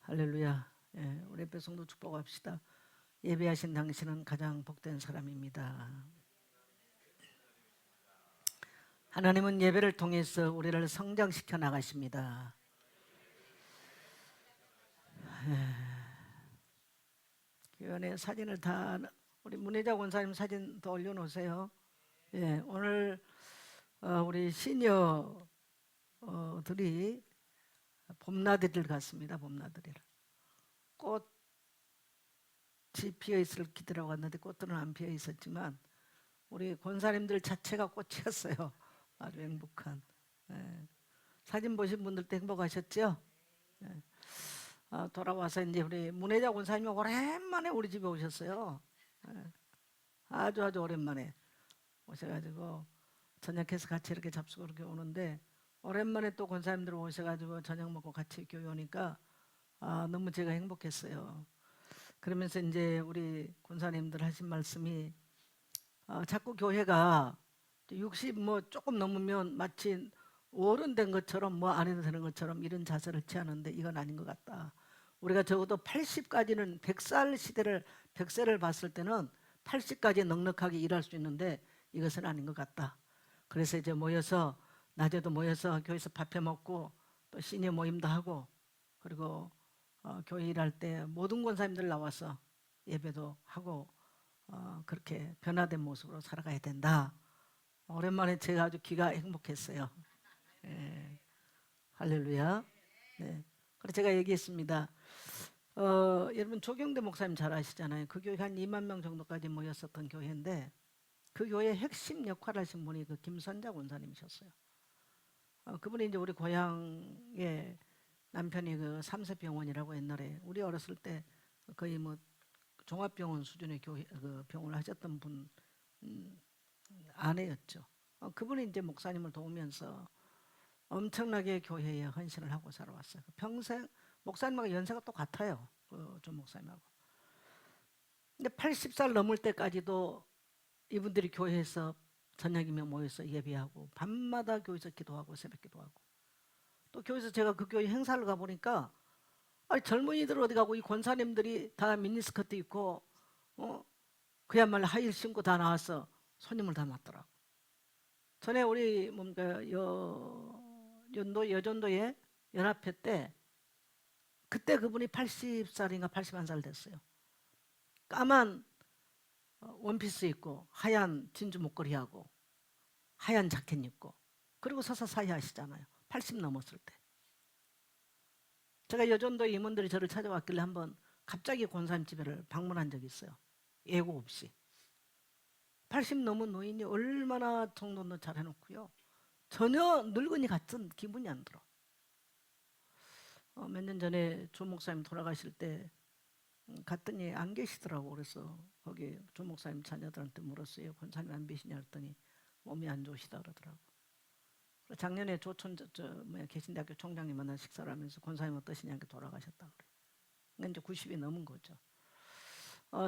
할렐루야. 예, 우리 옆에 성도 축복합시다. 예배하신 당신은 가장 복된 사람입니다. 하나님은 예배를 통해서 우리를 성장시켜 나가십니다. 교회 사진을 다 우리 문혜자 원사님 사진 더 올려놓으세요. 예, 오늘 우리 시니어들이 봄나들이를 갔습니다. 봄나들이를 꽃이 피어 있을 기대라고 갔는데 꽃들은 안 피어 있었지만 우리 권사님들 자체가 꽃이었어요. 아주 행복한. 예. 사진 보신 분들도 행복하셨죠? 예. 돌아와서 이제 우리 문혜자 권사님이 오랜만에 우리 집에 오셨어요. 예. 아주 오랜만에 오셔가지고 저녁해서 같이 이렇게 잡수고 이렇게 오는데 오랜만에 또 권사님들 오셔가지고 저녁 먹고 같이 교회 오니까 너무 제가 행복했어요. 그러면서 이제 우리 권사님들 하신 말씀이 자꾸 교회가 60 뭐 조금 넘으면 마치 어른된 것처럼 뭐 안 해도 되는 것처럼 이런 자세를 취하는데 이건 아닌 것 같다. 우리가 적어도 80까지는 100살 시대를 100세를 봤을 때는 80까지 넉넉하게 일할 수 있는데 이것은 아닌 것 같다. 그래서 이제 모여서 낮에도 모여서 교회에서 밥해 먹고 또 시니어 모임도 하고 그리고 교회 일할 때 모든 권사님들 나와서 예배도 하고 그렇게 변화된 모습으로 살아가야 된다. 오랜만에 제가 아주 귀가 행복했어요. 예, 할렐루야. 네. 그래서 제가 얘기했습니다. 여러분 조경대 목사님 잘 아시잖아요. 그 교회 한 2만 명 정도까지 모였었던 교회인데 그 교회의 핵심 역할을 하신 분이 그 김선자 권사님이셨어요. 그분이 이제 우리 고향에 남편이 그 삼세병원이라고 옛날에 우리 어렸을 때 거의 뭐 종합병원 수준의 교회 그 병원을 하셨던 분 아내였죠. 그분이 이제 목사님을 도우면서 엄청나게 교회에 헌신을 하고 살아왔어요. 평생 목사님하고 연세가 똑같아요. 조 목사님하고. 근데 80살 넘을 때까지도 이분들이 교회에서 저녁이면 모여서 예배하고 밤마다 교회에서 기도하고 새벽 기도하고 또 교회에서 제가 그 교회 행사를 가보니까 아니 젊은이들 어디 가고 이 권사님들이 다 미니스커트 입고 그야말로 하이힐 신고 다 나와서 손님을 다 맞더라고. 전에 우리 뭔가 여전도의 연합회 때 그때 그분이 80살인가 81살 됐어요. 까만 원피스 입고 하얀 진주 목걸이하고 하얀 자켓 입고 그리고 서서 사회하시잖아요. 80 넘었을 때. 제가 여전도 임원들이 저를 찾아왔길래 한번 갑자기 권사님 집에를 방문한 적이 있어요. 예고 없이. 80 넘은 노인이 얼마나 정돈도 잘 해놓고요. 전혀 늙은이 같은 기분이 안 들어. 몇 년 전에 조 목사님 돌아가실 때 갔더니 안 계시더라고. 그래서 거기 조 목사님 자녀들한테 물었어요. 권사님 안 계시냐 했더니 몸이 안 좋으시다 그러더라고. 작년에 조촌 계신대학교 총장님 만나 식사를 하면서 권사님 어떠시냐 이렇게 돌아가셨다 그래요. 그러니까 이제 90이 넘은 거죠.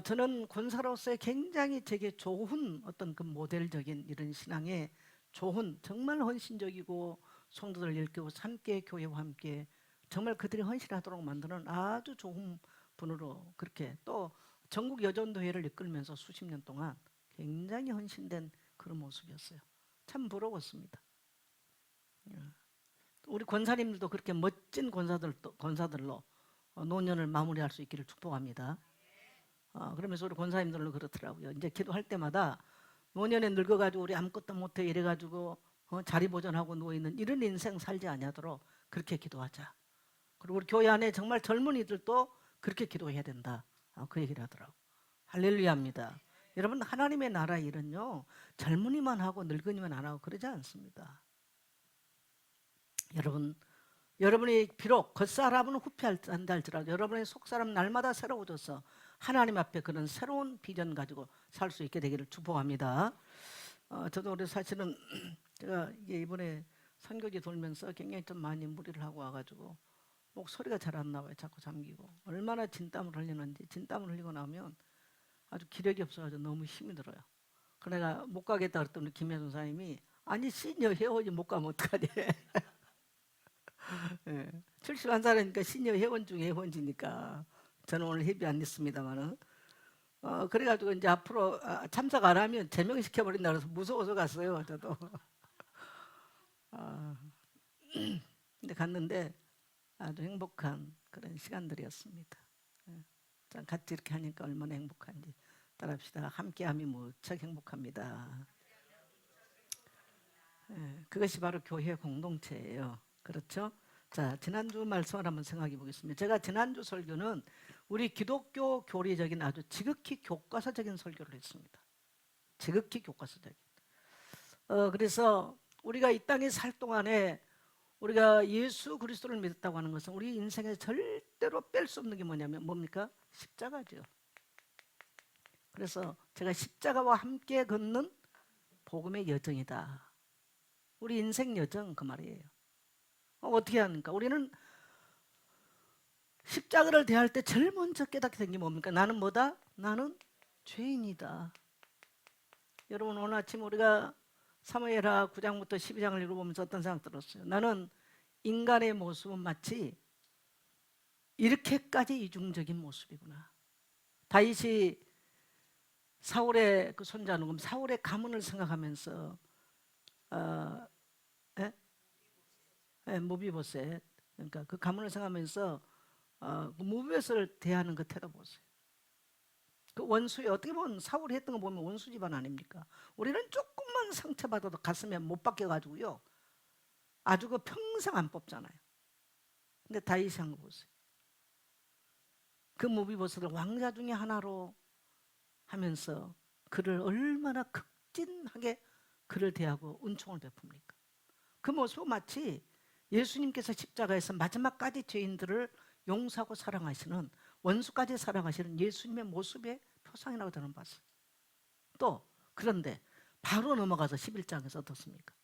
저는 권사로서의 굉장히 제게 좋은 어떤 그 모델적인 이런 신앙에 좋은 정말 헌신적이고 성도들 일깨우고 함께 교회와 함께 정말 그들이 헌신하도록 만드는 아주 좋은 분으로 그렇게 또 전국 여전도회를 이끌면서 수십 년 동안 굉장히 헌신된 그런 모습이었어요. 참 부러웠습니다. 우리 권사님들도 그렇게 멋진 권사들로 노년을 마무리할 수 있기를 축복합니다. 그러면서 우리 권사님들로 그렇더라고요. 이제 기도할 때마다 노년에 늙어가지고 우리 아무것도 못해 이래가지고 자리 보존하고 누워있는 이런 인생 살지 아니하도록 그렇게 기도하자. 그리고 우리 교회 안에 정말 젊은이들도 그렇게 기도해야 된다. 그 얘기를 하더라고. 할렐루야입니다. 여러분 하나님의 나라 일은요 젊은이만 하고 늙은이만 안 하고 그러지 않습니다. 여러분이 비록 겉사람은 후패한다 할지라도 여러분의 속사람 날마다 새로워져서 하나님 앞에 그런 새로운 비전 가지고 살 수 있게 되기를 축복합니다. 저도 우리 사실은 제가 이번에 선교지 돌면서 굉장히 좀 많이 무리를 하고 와가지고 목소리가 잘 안 나와요. 자꾸 잠기고 얼마나 진땀을 흘리는지 진땀을 흘리고 나면 아주 기력이 없어가지고 너무 힘이 들어요. 그래 내가 못 가겠다 그랬더니 김혜선 사님이 아니 시니어 헤어지 못 가면 어떡하니 예. 71살이니까 시니어 회원 중에 회원지니까 저는 오늘 회비 안 냈습니다만은 그래가지고 이제 앞으로 참석 안 하면 제명시켜 버린다 그래서 무서워서 갔어요. 저도. 아, 근데 갔는데 아주 행복한 그런 시간들이었습니다. 예. 참 같이 이렇게 하니까 얼마나 행복한지 따라합시다. 함께함이 무척 행복합니다. 예, 그것이 바로 교회 공동체예요. 그렇죠? 자, 지난주 말씀을 한번 생각해 보겠습니다. 제가 지난주 설교는 우리 기독교 교리적인 아주 지극히 교과서적인 설교를 했습니다. 지극히 교과서적인. 그래서 우리가 이 땅에 살 동안에 우리가 예수 그리스도를 믿었다고 하는 것은 우리 인생에 절대로 뺄 수 없는 게 뭐냐면 뭡니까? 십자가죠. 그래서 제가 십자가와 함께 걷는 복음의 여정이다. 우리 인생 여정 그 말이에요. 어떻게 하는가? 우리는 십자가를 대할 때 제일 먼저 깨닫게 된 게 뭡니까? 나는 뭐다? 나는 죄인이다. 여러분 오늘 아침 우리가 사무엘하 9장부터 12장을 읽어보면서 어떤 생각 들었어요? 나는 인간의 모습은 마치 이렇게까지 이중적인 모습이구나. 다윗이 사울의 그 손자 누구 사울의 가문을 생각하면서 어, 예? 예, 무비보셋 그러니까 그 가문을 생각하면서 그 무비보셋을 대하는 그 태도 보세요. 그 원수에 어떻게 보면 사울이 했던 거 보면 원수 집안 아닙니까? 우리는 조금만 상처받아도 가슴에 못 박혀 가지고요 아주 그 평생 안 뽑잖아요. 근데 다윗이 한 거 보세요. 그 무비보셋을 왕자 중에 하나로 하면서 그를 얼마나 극진하게 그를 대하고 은총을 베풉니까? 그 모습은 마치 예수님께서 십자가에서 마지막까지 죄인들을 용서하고 사랑하시는 원수까지 사랑하시는 예수님의 모습의 표상이라고 저는 봤어요. 또 그런데 바로 넘어가서 11장에서 어떻습니까?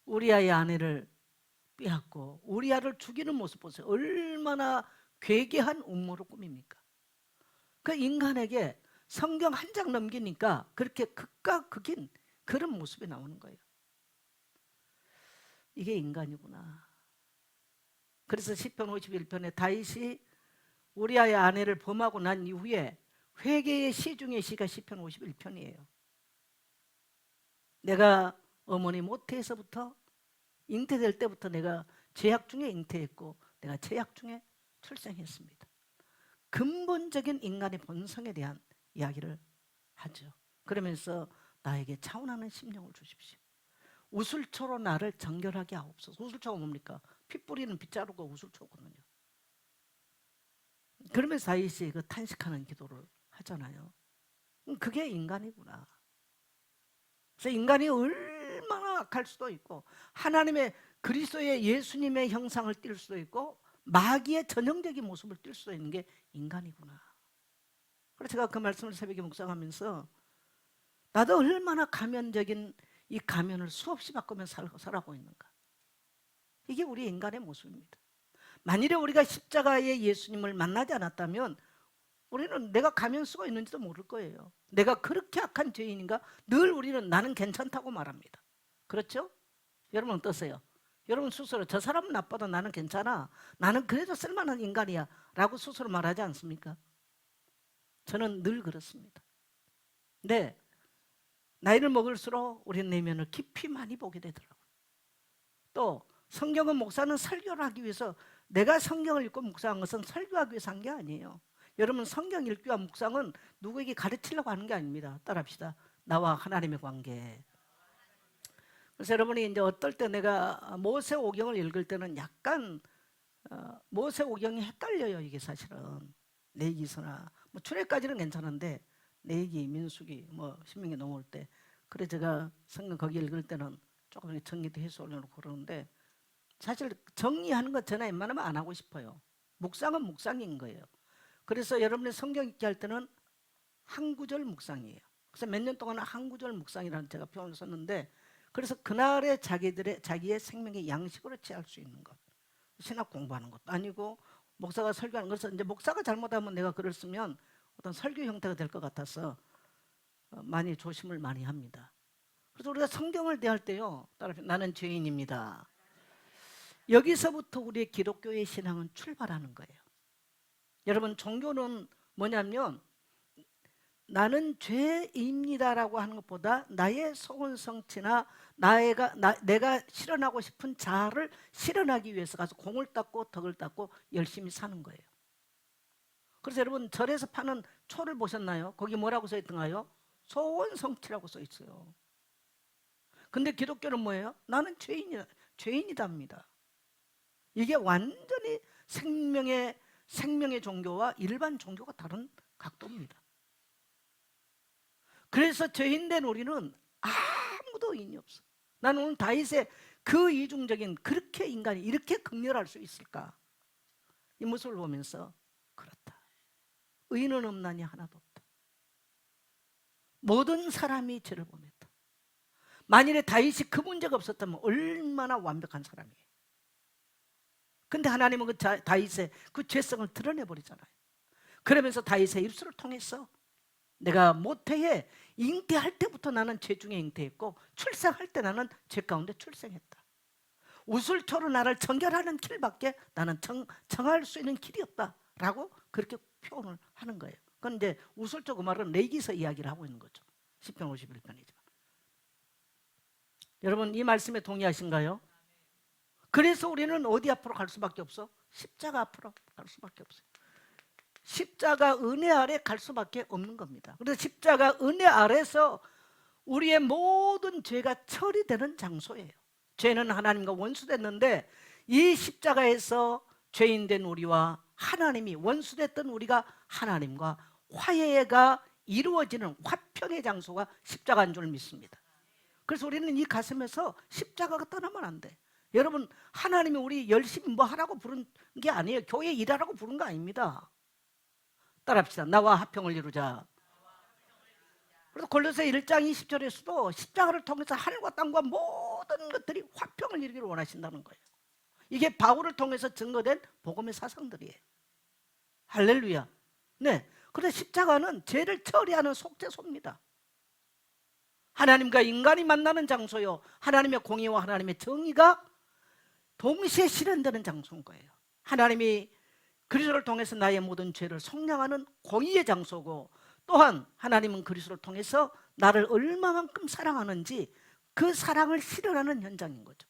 우리아의 아내를 빼앗고 우리아를 죽이는 모습 보세요. 얼마나 괴괴한 음모를 꾸밉니까? 그 인간에게 성경 한 장 넘기니까 그렇게 극과 극인 그런 모습이 나오는 거예요. 이게 인간이구나. 그래서 시편 51편에 다윗이 우리아의 아내를 범하고 난 이후에 회개의 시 중의 시가 시편 51편이에요. 내가 어머니 모태에서부터 잉태될 때부터 내가 죄악 중에 잉태했고 내가 죄악 중에 출생했습니다. 근본적인 인간의 본성에 대한 이야기를 하죠. 그러면서 나에게 차원하는 심령을 주십시오. 우슬초로 나를 정결하게 하옵소서. 우슬초가 뭡니까? 피 뿌리는 빗자루가 우슬초거든요. 그러면서 다윗이 그 탄식하는 기도를 하잖아요. 그게 인간이구나. 그래서 인간이 얼마나 악할 수도 있고 하나님의 그리스도의 예수님의 형상을 띌 수도 있고 마귀의 전형적인 모습을 띌 수도 있는 게 인간이구나. 그래서 제가 그 말씀을 새벽에 묵상하면서 나도 얼마나 가면적인 이 가면을 수없이 바꾸면서 살아가고 있는가. 이게 우리 인간의 모습입니다. 만일에 우리가 십자가의 예수님을 만나지 않았다면 우리는 내가 가면 쓰고 있는지도 모를 거예요. 내가 그렇게 악한 죄인인가? 늘 우리는 나는 괜찮다고 말합니다. 그렇죠? 여러분 어떠세요? 여러분 스스로 저 사람은 나빠도 나는 괜찮아. 나는 그래도 쓸만한 인간이야. 라고 스스로 말하지 않습니까? 저는 늘 그렇습니다. 네, 나이를 먹을수록 우리는 내면을 깊이 많이 보게 되더라고요. 또 성경은 목사는 설교를 하기 위해서 내가 성경을 읽고 묵상한 것은 설교하기 위해서 한 게 아니에요. 여러분 성경 읽기와 묵상은 누구에게 가르치려고 하는 게 아닙니다. 따라합시다. 나와 하나님의 관계. 그래서 여러분이 이제 어떨 때 내가 모세오경을 읽을 때는 약간 모세오경이 헷갈려요. 이게 사실은 레위기서나 뭐 출애굽까지는 괜찮은데 레위기, 민수기, 뭐 신명기 넘어올 때 그래 제가 성경 거기 읽을 때는 조금 정리도 해소하려고 그러는데 사실 정리하는 것 저는 웬만하면 안 하고 싶어요. 묵상은 묵상인 거예요. 그래서 여러분이 성경 읽기 할 때는 한 구절 묵상이에요. 그래서 몇 년 동안 한 구절 묵상이라는 제가 표현을 썼는데 그래서 그날의 자기의 생명의 양식으로 취할 수 있는 것. 신학 공부하는 것도 아니고 목사가 설교하는 것은 이제 목사가 잘못하면 내가 글을 쓰면 어떤 설교 형태가 될 것 같아서 많이 조심을 많이 합니다. 그래서 우리가 성경을 대할 때요. 따라 나는 죄인입니다. 여기서부터 우리의 기독교의 신앙은 출발하는 거예요. 여러분, 종교는 뭐냐면 나는 죄입니다라고 하는 것보다 나의 속은 성취나 내가 실현하고 싶은 자아를 실현하기 위해서 가서 공을 닦고 덕을 닦고 열심히 사는 거예요. 그래서 여러분, 절에서 파는 초를 보셨나요? 거기 뭐라고 써 있던가요? 소원 성취라고 써 있어요. 근데 기독교는 뭐예요? 나는 죄인이답니다. 이게 완전히 생명의 종교와 일반 종교가 다른 각도입니다. 그래서 죄인된 우리는 아무도 의인이 없어. 나는 오늘 다윗의 그 이중적인, 그렇게 인간이 이렇게 극렬할 수 있을까? 이 모습을 보면서 그렇다. 의인은 없나니 하나도 없다. 모든 사람이 죄를 범했다. 만일에 다윗이 그 문제가 없었다면 얼마나 완벽한 사람이에요. 근데 하나님은 그 다윗의 그 죄성을 드러내버리잖아요. 그러면서 다윗의 입술을 통해서 내가 모태에 잉태할 때부터 나는 죄 중에 잉태했고 출생할 때 나는 죄 가운데 출생했다. 우슬초로 나를 정결하는 길밖에 나는 정할 수 있는 길이 없다라고 그렇게 표현을 하는 거예요. 그건 이제 우슬초 그 말은 레위기서 이야기를 하고 있는 거죠. 10편 51편이죠. 여러분, 이 말씀에 동의하신가요? 그래서 우리는 어디 앞으로 갈 수밖에 없어? 십자가 앞으로 갈 수밖에 없어요. 십자가 은혜 아래 갈 수밖에 없는 겁니다. 그래서 십자가 은혜 아래서 우리의 모든 죄가 처리되는 장소예요. 죄는 하나님과 원수됐는데 이 십자가에서 죄인된 우리와 하나님이, 원수됐던 우리가 하나님과 화해가 이루어지는 화평의 장소가 십자가인 줄 믿습니다. 그래서 우리는 이 가슴에서 십자가가 떠나면 안 돼. 여러분, 하나님이 우리 열심히 뭐 하라고 부른 게 아니에요. 교회 일하라고 부른 거 아닙니다. 따라합시다. 나와 화평을 이루자. 그래서 골로새 1장 20절에서도 십자가를 통해서 하늘과 땅과 모든 것들이 화평을 이루기를 원하신다는 거예요. 이게 바울을 통해서 증거된 복음의 사상들이에요. 할렐루야. 네. 그래서 십자가는 죄를 처리하는 속죄소입니다. 하나님과 인간이 만나는 장소요, 하나님의 공의와 하나님의 정의가 동시에 실현되는 장소인 거예요. 하나님이 그리스도를 통해서 나의 모든 죄를 속량하는 공의의 장소고, 또한 하나님은 그리스도를 통해서 나를 얼마만큼 사랑하는지 그 사랑을 실현하는 현장인 거죠.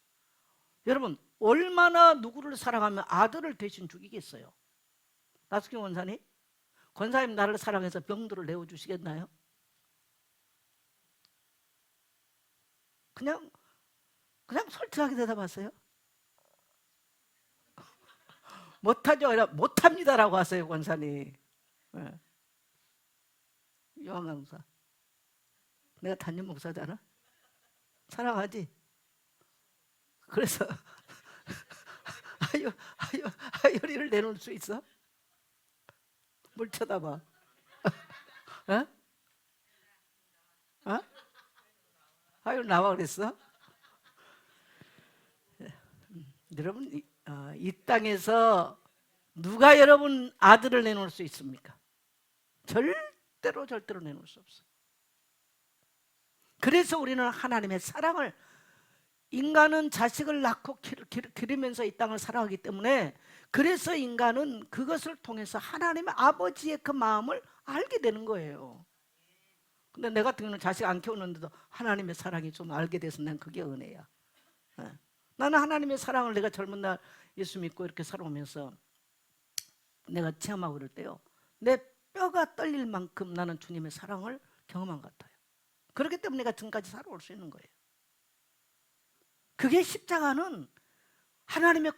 여러분, 얼마나 누구를 사랑하면 아들을 대신 죽이겠어요? 나숙경 권사님, 권사님 나를 사랑해서 병들을 내어주시겠나요? 그냥 솔직하게 대답하세요. 못하죠. 아니라 못합니다라고 하세요, 권사님. 네. 요한 강사, 내가 담임 목사잖아. 사랑하지. 그래서 하율이를 내놓을 수 있어? 뭘 쳐다봐? 어? 어? 하율 나와 그랬어? 여러분, 이 땅에서 누가 여러분 아들을 내놓을 수 있습니까? 절대로 내놓을 수 없어요. 그래서 우리는 하나님의 사랑을, 인간은 자식을 낳고 기르면서 이 땅을 살아가기 때문에, 그래서 인간은 그것을 통해서 하나님의 아버지의 그 마음을 알게 되는 거예요. 근데 내 같은 경우는 자식 안 키우는데도 하나님의 사랑이 좀 알게 돼서 난 그게 은혜야. 나는 하나님의 사랑을 내가 젊은 날 예수 믿고 이렇게 살아오면서 내가 체험하고 그럴 때요, 내 뼈가 떨릴 만큼 나는 주님의 사랑을 경험한 것 같아요. 그렇기 때문에 내가 지금까지 살아올 수 있는 거예요. 그게 십자가는 하나님의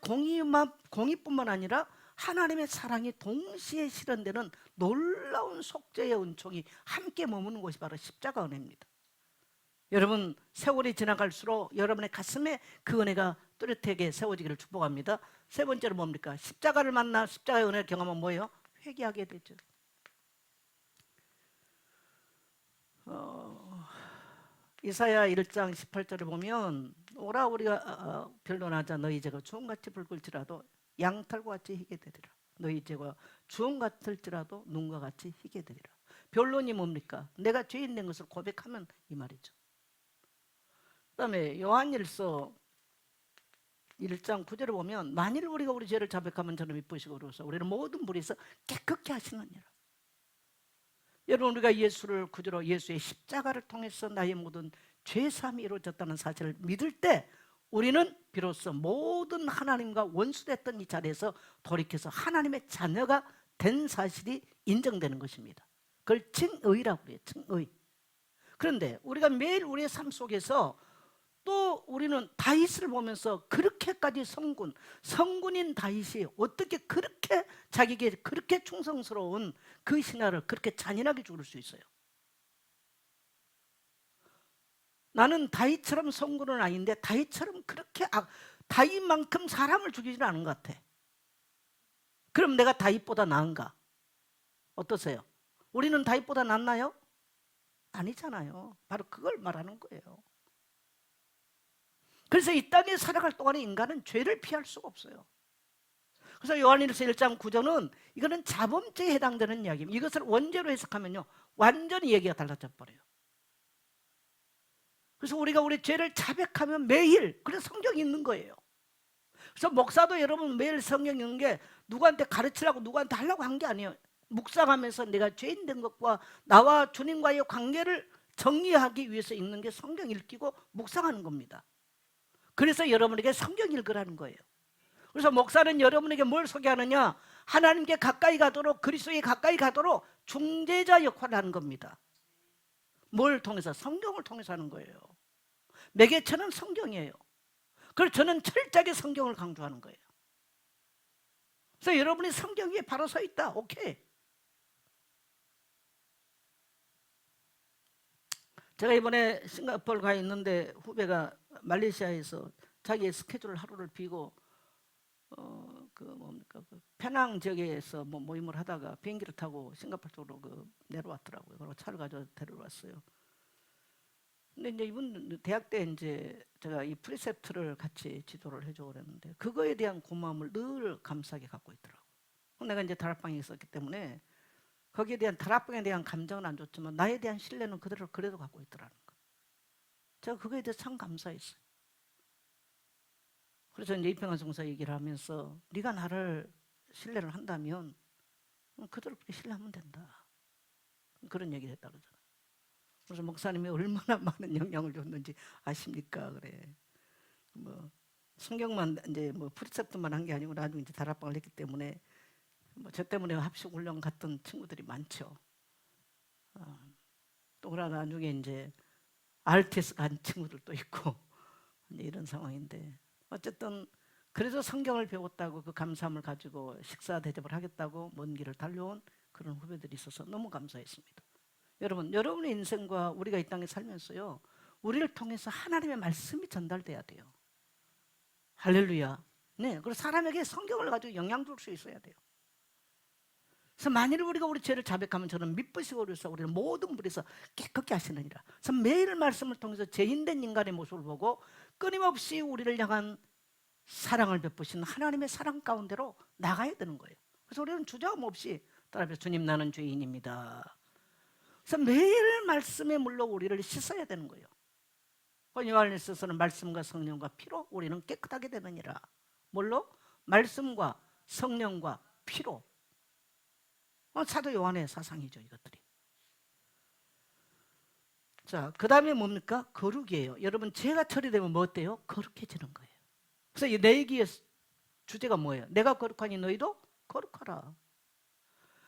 공의뿐만 아니라 하나님의 사랑이 동시에 실현되는 놀라운 속죄의 은총이 함께 머무는 곳이 바로 십자가 은혜입니다. 여러분, 세월이 지나갈수록 여러분의 가슴에 그 은혜가 뚜렷하게 세워지기를 축복합니다. 세 번째로 뭡니까? 십자가를 만나 십자가의 은혜를 경험하면 뭐예요? 회개하게 되죠. 이사야 1장 18절을 보면, 오라 우리가 변론하자. 너희 죄가 주홍같이 붉을지라도 양털과 같이 희게 되리라. 너희 죄가 주홍 같을지라도 눈과 같이 희게 되리라. 변론이 뭡니까? 내가 죄인 된 것을 고백하면 이 말이죠. 그 다음에 요한일서 1장 9절에 보면 만일 우리가 우리 죄를 자백하면 저는 미쁘시고 그러서 우리는 모든 불에서 깨끗게 하시느니라. 여러분, 우리가 예수를 구주로 예수의 십자가를 통해서 나의 모든 죄사함이 이루어졌다는 사실을 믿을 때 우리는 비로소 모든 하나님과 원수됐던 이 자리에서 돌이켜서 하나님의 자녀가 된 사실이 인정되는 것입니다. 그걸 칭의라고 그래요. 칭의. 그런데 우리가 매일 우리의 삶 속에서 또 우리는 다윗을 보면서 그렇게까지 성군인 다윗이 어떻게 그렇게 자기에게 그렇게 충성스러운 그 신하를 그렇게 잔인하게 죽일 수 있어요? 나는 다윗처럼 성군은 아닌데 다윗처럼 그렇게 다윗만큼 사람을 죽이지는 않은 것 같아. 그럼 내가 다윗보다 나은가? 어떠세요? 우리는 다윗보다 낫나요? 아니잖아요. 바로 그걸 말하는 거예요. 그래서 이 땅에 살아갈 동안에 인간은 죄를 피할 수가 없어요. 그래서 요한일서 1장 9절은 이거는 자범죄에 해당되는 이야기입니다. 이것을 원죄로 해석하면요 완전히 얘기가 달라져 버려요. 그래서 우리가 우리 죄를 자백하면 매일, 그래서 성경이 있는 거예요. 그래서 목사도 여러분 매일 성경 읽는 게 누구한테 가르치려고 누구한테 하려고 한 게 아니에요. 묵상하면서 내가 죄인 된 것과 나와 주님과의 관계를 정리하기 위해서 읽는 게 성경 읽기고 묵상하는 겁니다. 그래서 여러분에게 성경 읽으라는 거예요. 그래서 목사는 여러분에게 뭘 소개하느냐? 하나님께 가까이 가도록, 그리스도에 가까이 가도록 중재자 역할을 하는 겁니다. 뭘 통해서? 성경을 통해서 하는 거예요. 매개체는 성경이에요. 그래서 저는 철저하게 성경을 강조하는 거예요. 그래서 여러분이 성경 위에 바로 서 있다. 오케이. 제가 이번에 싱가포르 가 있는데 후배가 말레이시아에서 자기의 스케줄 하루를 비고 그 페낭 지역에서 모임을 하다가 비행기를 타고 싱가포르 쪽으로 내려왔더라고요. 그리고 차를 가져 데려왔어요. 근데 이제 이분 대학 때 이제 제가 이 프리셉트를 같이 지도를 해주고 그랬는데 그거에 대한 고마움을 늘 감사하게 갖고 있더라고. 내가 이제 다락방에 있었기 때문에 거기에 대한 다락방에 대한 감정은 안 좋지만 나에 대한 신뢰는 그대로 그래도 갖고 있더라는 거. 제가 그거에 대해서 참 감사했어요. 그래서 이제 이평환 송사 얘기를 하면서 네가 나를 신뢰를 한다면 그대로 그렇게 신뢰하면 된다. 그런 얘기를 했다 그러잖아요. 그래서 목사님이 얼마나 많은 영향을 줬는지 아십니까? 그래. 성경만 이제 프리셉트만 한 게 아니고 나중에 이제 다락방을 했기 때문에 저 때문에 합숙 훈련 갔던 친구들이 많죠. 또 그러나 나중에 이제 RTS 간 친구들도 있고 이런 상황인데 어쨌든 그래서 성경을 배웠다고 그 감사함을 가지고 식사 대접을 하겠다고 먼 길을 달려온 그런 후배들이 있어서 너무 감사했습니다. 여러분, 여러분의 인생과 우리가 이 땅에 살면서요 우리를 통해서 하나님의 말씀이 전달돼야 돼요. 할렐루야. 네, 그리고 사람에게 성경을 가지고 영향 줄 수 있어야 돼요. 그래서 만일 우리가 우리 죄를 자백하면 저는 미쁘시고 그래서 우리는 모든 불에서 깨끗게 하시느니라. 그래서 매일 말씀을 통해서 죄인된 인간의 모습을 보고 끊임없이 우리를 향한 사랑을 베푸신 하나님의 사랑 가운데로 나가야 되는 거예요. 그래서 우리는 주저함 없이 따라서 주님 나는 죄인입니다. 그래서 매일 말씀에 물로 우리를 씻어야 되는 거예요. 요한일서에서는 말씀과 성령과 피로 우리는 깨끗하게 되느니라. 뭘로? 말씀과 성령과 피로. 사도 요한의 사상이죠, 이것들이. 자, 그 다음에 뭡니까? 거룩이에요. 여러분, 죄가 처리되면 뭐 어때요? 거룩해지는 거예요. 그래서 이 내 얘기의 주제가 뭐예요? 내가 거룩하니 너희도 거룩하라.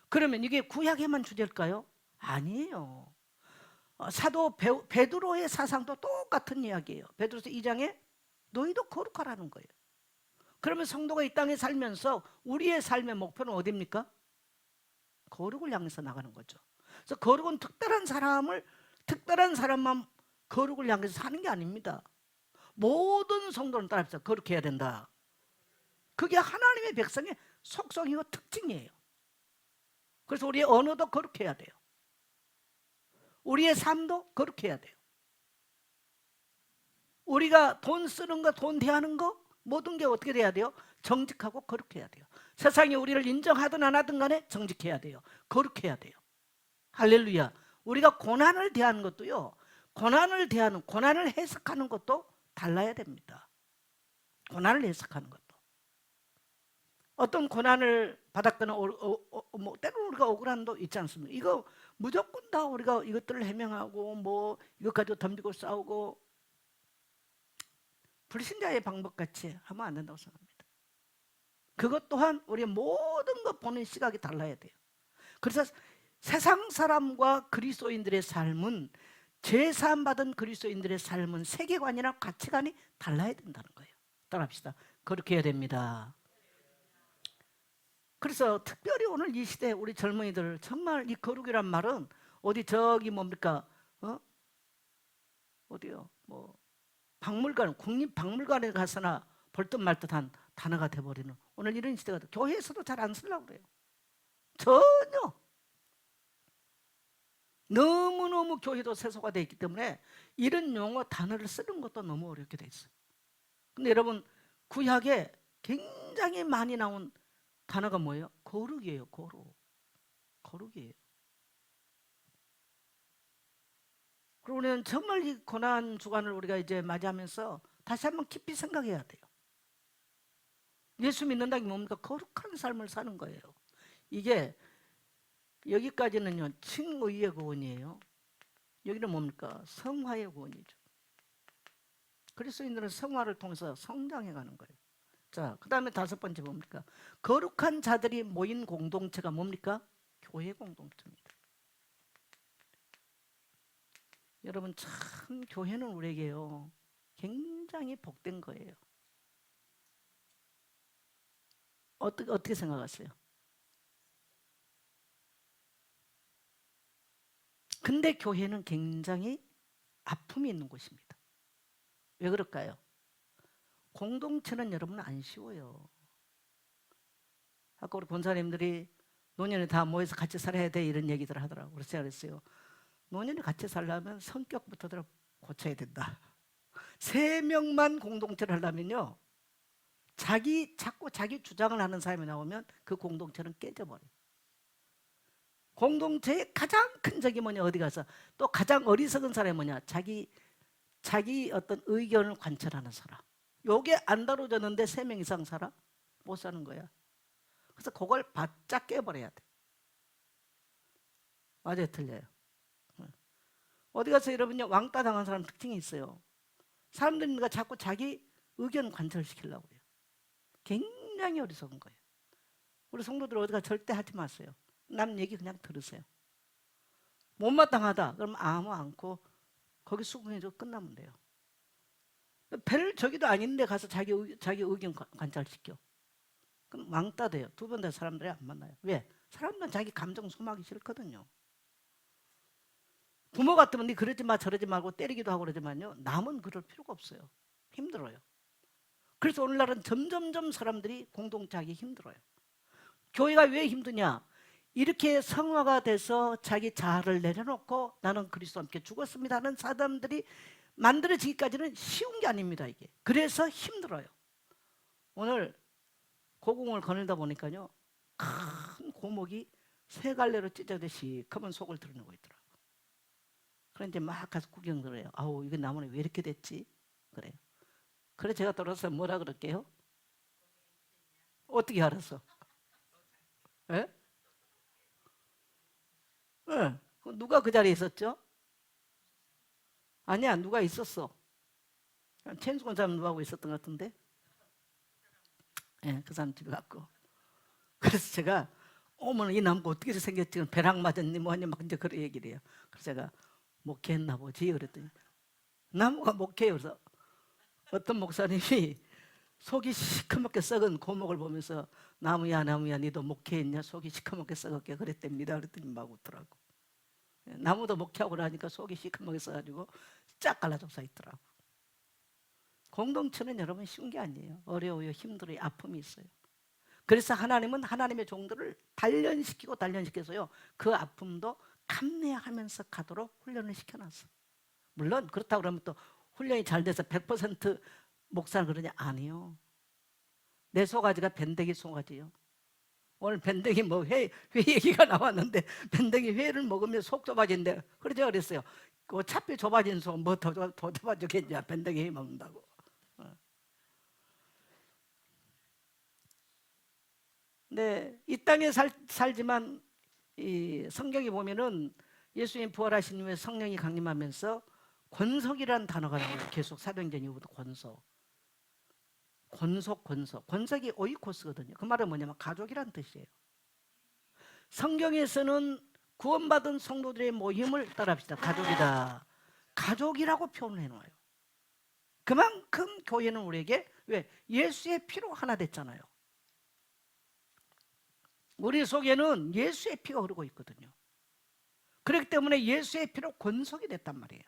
그러면 이게 구약에만 주제일까요? 아니에요. 사도 베드로의 사상도 똑같은 이야기예요. 베드로서 2장에 너희도 거룩하라는 거예요. 그러면 성도가 이 땅에 살면서 우리의 삶의 목표는 어디입니까? 거룩을 향해서 나가는 거죠. 그래서 거룩은 특별한 사람만 거룩을 향해서 사는 게 아닙니다. 모든 성도는 따라서 거룩해야 된다. 그게 하나님의 백성의 속성이고 특징이에요. 그래서 우리의 언어도 거룩해야 돼요. 우리의 삶도 거룩해야 돼요. 우리가 돈 쓰는 거, 돈 대하는 거 모든 게 어떻게 돼야 돼요? 정직하고 거룩해야 돼요. 세상이 우리를 인정하든 안 하든 간에 정직해야 돼요. 거룩해야 돼요. 할렐루야. 우리가 고난을 대하는 것도요, 고난을 해석하는 것도 달라야 됩니다. 고난을 해석하는 것도. 어떤 고난을 받았거나 뭐 때로는 우리가 억울한 도 있지 않습니까? 이거 무조건 다 우리가 이것들을 해명하고 뭐 이것 가지고 덤비고 싸우고 불신자의 방법같이 하면 안 된다고 생각합니다. 그것 또한 우리의 모든 것 보는 시각이 달라야 돼요. 그래서 세상 사람과 그리스도인들의 삶은, 죄사함 받은 그리스도인들의 삶은 세계관이나 가치관이 달라야 된다는 거예요. 따라합시다. 그렇게 해야 됩니다. 그래서 특별히 오늘 이 시대 우리 젊은이들 정말 이 거룩이란 말은 어디 저기 뭡니까? 어디요? 뭐 박물관, 국립박물관에 가서나 볼듯 말듯한 단어가 돼버리는 오늘 이런 시대가 교회에서도 잘 안 쓰려고 그래요. 전혀. 너무너무 교회도 세속화되어 있기 때문에 이런 용어 단어를 쓰는 것도 너무 어렵게 돼 있어요. 근데 여러분, 구약에 굉장히 많이 나온 단어가 뭐예요? 거룩이에요. 거룩이에요. 그리고 우리는 정말 이 고난 주간을 우리가 이제 맞이하면서 다시 한번 깊이 생각해야 돼요. 예수 믿는다는 게 뭡니까? 거룩한 삶을 사는 거예요. 이게 여기까지는요 칭의의 구원이에요. 여기는 뭡니까? 성화의 구원이죠. 그리스도인들은 성화를 통해서 성장해가는 거예요. 자, 그 다음에 다섯 번째 뭡니까? 거룩한 자들이 모인 공동체가 뭡니까? 교회 공동체입니다. 여러분, 참 교회는 우리에게요 굉장히 복된 거예요. 어떻게 생각하세요? 근데 교회는 굉장히 아픔이 있는 곳입니다. 왜 그럴까요? 공동체는 여러분 안 쉬워요. 아까 우리 권사님들이 노년에 다 모여서 같이 살아야 돼 이런 얘기들 하더라고요. 그래서 제가 그랬어요. 노년에 같이 살려면 성격부터 고쳐야 된다. 3명만 공동체를 하려면요 자꾸 자기 주장을 하는 사람이 나오면 그 공동체는 깨져버려요. 공동체의 가장 큰 적이 뭐냐, 어디 가서 또 가장 어리석은 사람이 뭐냐, 자기 어떤 의견을 관철하는 사람. 요게 안 다뤄졌는데 3명 이상 살아? 못 사는 거야. 그래서 그걸 바짝 깨버려야 돼. 맞아요, 틀려요? 어디 가서 여러분요 왕따 당한 사람 특징이 있어요. 사람들이 자꾸 자기 의견 관철시키려고 해요. 굉장히 어리석은 거예요. 우리 성도들 어디 가 절대 하지 마세요. 남 얘기 그냥 들으세요. 못마땅하다 그러면 아무 않고 거기 수긍해서 끝나면 돼요. 별 저기도 아닌데 가서 자기 의견 관찰시켜. 그럼 왕따 돼요. 두 번 다 사람들이 안 만나요. 왜? 사람들은 자기 감정 소모하기 싫거든요. 부모 같으면 네 그러지 마 저러지 말고 때리기도 하고 그러지만요 남은 그럴 필요가 없어요. 힘들어요. 그래서 오늘날은 점점점 사람들이 공동체 하기 힘들어요. 교회가 왜 힘드냐? 이렇게 성화가 돼서 자기 자아를 내려놓고 나는 그리스도와 함께 죽었습니다 하는 사람들이 만들어지기까지는 쉬운 게 아닙니다. 이게. 그래서 힘들어요. 오늘 고궁을 거닐다 보니까요 큰 고목이 세 갈래로 찢어듯이 검은 속을 드러내고 있더라고요. 그런데 막 가서 구경 들어요. 아우 이거 나무는 왜 이렇게 됐지? 그래요. 그래서 제가 돌아서 뭐라 그럴게요? 어떻게 알았어? 예? 예. 누가 그 자리에 있었죠? 아니야, 누가 있었어. 천수권 사람 누구하고 있었던 것 같은데? 예, 그 사람 집에 갔고. 그래서 제가 어머나 이 나무가 어떻게 생겼지? 벼락 맞았니 뭐하니 막 이제 그런 얘기를 해요. 그래서 제가 목회했나 보지 그랬더니 나무가 목회해요. 그래서 어떤 목사님이 속이 시커멓게 썩은 고목을 보면서 나무야 니도 목회했냐? 속이 시커멓게 썩었게 그랬답니다. 그랬더니 막 웃더라고. 나무도 목회하고 나니까 속이 시커멓게 썩어가지고 쫙 갈라져서 있더라고. 공동체는 여러분 쉬운 게 아니에요. 어려워요. 힘들어요. 아픔이 있어요. 그래서 하나님은 하나님의 종들을 단련시켜서요 그 아픔도 감내하면서 가도록 훈련을 시켜놨어. 물론 그렇다고 그러면 또 훈련이 잘 돼서 100% 목사는 그러냐? 아니요. 내 소가지가 밴댕이 소가지요. 오늘 밴댕이 뭐 회 얘기가 나왔는데 밴댕이 회를 먹으면 속 좁아진대. 그래서 그랬어요. 어차피 좁아진 속 뭐 더 좁아지겠냐? 밴댕이 회 먹는다고. 네, 이 땅에 살지만 이 성경에 보면은 예수님 부활하신 후에 성령이 강림하면서 권속이라는 단어가 나와요. 계속 사도행전 이후부터 권속. 권속이 오이코스거든요. 그 말은 뭐냐면 가족이란 뜻이에요. 성경에서는 구원받은 성도들의 모임을 따라합시다. 가족이다. 가족이라고 표현을 해놓아요. 그만큼 교회는 우리에게 왜? 예수의 피로 하나 됐잖아요. 우리 속에는 예수의 피가 흐르고 있거든요. 그렇기 때문에 예수의 피로 권속이 됐단 말이에요.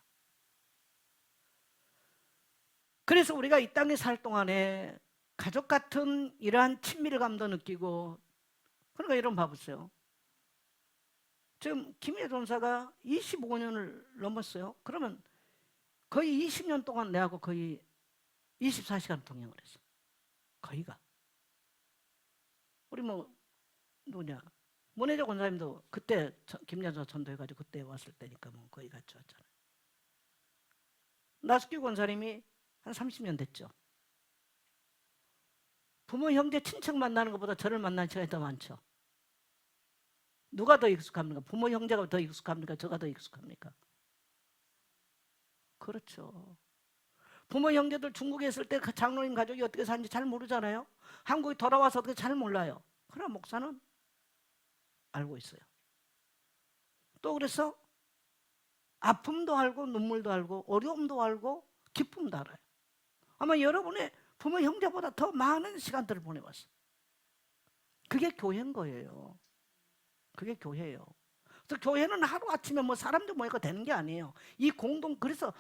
그래서 우리가 이 땅에 살 동안에 가족 같은 이러한 친밀감도 느끼고, 그러니까 여러분 봐보세요. 지금 김혜 전사가 25년을 넘었어요. 그러면 거의 20년 동안 내하고 거의 24시간 동행을 했어. 거의가. 우리 뭐 누구냐, 문혜조 권사님도 그때 김여자 전도해가지고 그때 왔을 때니까 뭐 거의 같이 왔잖아요. 나숙기 권사님이 한 30년 됐죠. 부모, 형제, 친척 만나는 것보다 저를 만나는 시간이 더 많죠. 누가 더 익숙합니까? 부모, 형제가 더 익숙합니까? 저가 더 익숙합니까? 그렇죠. 부모, 형제들 중국에 있을 때 장로님 가족이 어떻게 사는지 잘 모르잖아요. 한국에 돌아와서 어떻게 잘 몰라요. 그러나 목사는 알고 있어요. 또 그래서 아픔도 알고 눈물도 알고 어려움도 알고 기쁨도 알아요. 아마 여러분의 부모, 형제보다 더 많은 시간들을 보내봤어요. 그게 교회인 거예요. 그게 교회예요. 그래서 교회는 하루아침에 뭐 사람들 모이고 되는 게 아니에요. 이 그래서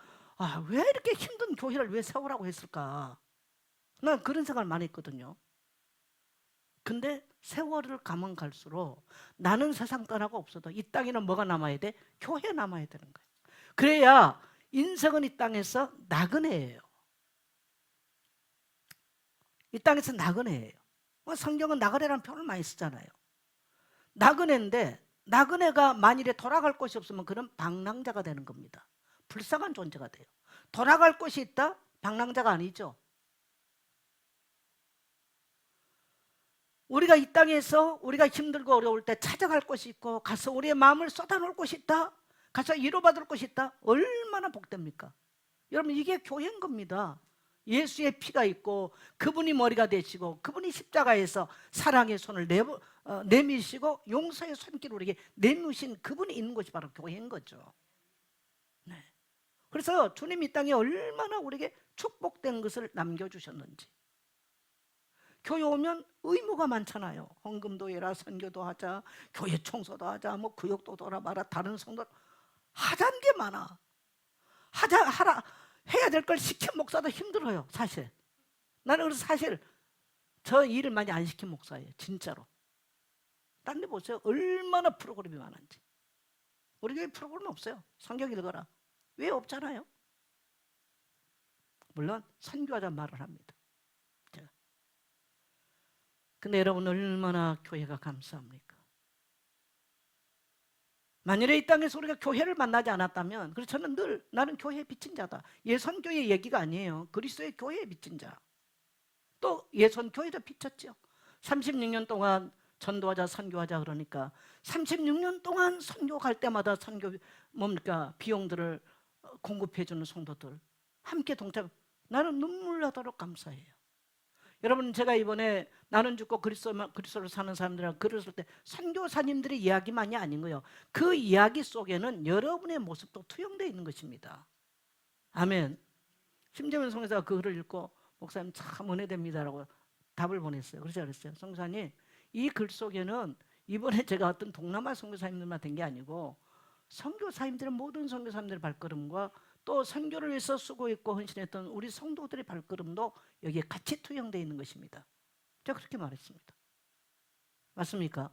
왜 이렇게 힘든 교회를 왜 세우라고 했을까? 난 그런 생각을 많이 했거든요. 근데 세월을 가면 갈수록 나는 세상 떠나고 없어도 이 땅에는 뭐가 남아야 돼? 교회 남아야 되는 거예요. 그래야 인생은 이 땅에서 나그네예요. 이 땅에서 나그네예요. 성경은 나그네라는 표현을 많이 쓰잖아요. 나그네인데 나그네가 만일에 돌아갈 곳이 없으면 그는 방랑자가 되는 겁니다. 불쌍한 존재가 돼요. 돌아갈 곳이 있다? 방랑자가 아니죠. 우리가 이 땅에서 우리가 힘들고 어려울 때 찾아갈 곳이 있고 가서 우리의 마음을 쏟아놓을 곳이 있다, 가서 위로받을 곳이 있다, 얼마나 복됩니까? 여러분, 이게 교회인 겁니다. 예수의 피가 있고 그분이 머리가 되시고 그분이 십자가에서 사랑의 손을 내미시고 용서의 손길을 우리에게 내미신 그분이 있는 곳이 바로 교회인 거죠. 네. 그래서 주님 이 땅에 얼마나 우리에게 축복된 것을 남겨주셨는지. 교회 오면 의무가 많잖아요. 헌금도 해라, 선교도 하자, 교회 청소도 하자, 뭐 구역도 돌아봐라, 다른 성도 하자는 게 많아. 하라 해야 될 걸 시킨 목사도 힘들어요. 사실 나는 그래서 사실 저 일을 많이 안 시킨 목사예요. 진짜로. 딴 데 보세요. 얼마나 프로그램이 많은지. 우리 교회 프로그램 없어요. 성경 읽어라. 왜 없잖아요. 물론 선교하자 말을 합니다. 제가. 근데 여러분, 얼마나 교회가 감사합니까? 만일에 이 땅에서 우리가 교회를 만나지 않았다면, 그래서 저는 늘 나는 교회에 빚진 자다. 예선교회 얘기가 아니에요. 그리스도의 교회에 빚진 자. 또 예선교회도 빚졌죠. 36년 동안 전도하자, 선교하자 그러니까 36년 동안 선교 갈 때마다 선교 비용들을 공급해 주는 성도들 함께 동참. 나는 눈물 나도록 감사해요. 여러분, 제가 이번에 나는 죽고 그리스도로 사는 사람들이랑 글을 쓸 때 선교사님들의 이야기만이 아닌 거예요. 그 이야기 속에는 여러분의 모습도 투영되어 있는 것입니다. 아멘. 심재민 성교사가 그 글을 읽고 목사님 참 은혜됩니다라고 답을 보냈어요. 그랬어요. 성교사님, 이 글 속에는 이번에 제가 어떤 동남아 선교사님들만 된 게 아니고 선교사님들의 모든 선교사님들의 발걸음과 또 선교를 위해서 수고했고 헌신했던 우리 성도들의 발걸음도 여기에 같이 투영되어 있는 것입니다. 제가 그렇게 말했습니다. 맞습니까?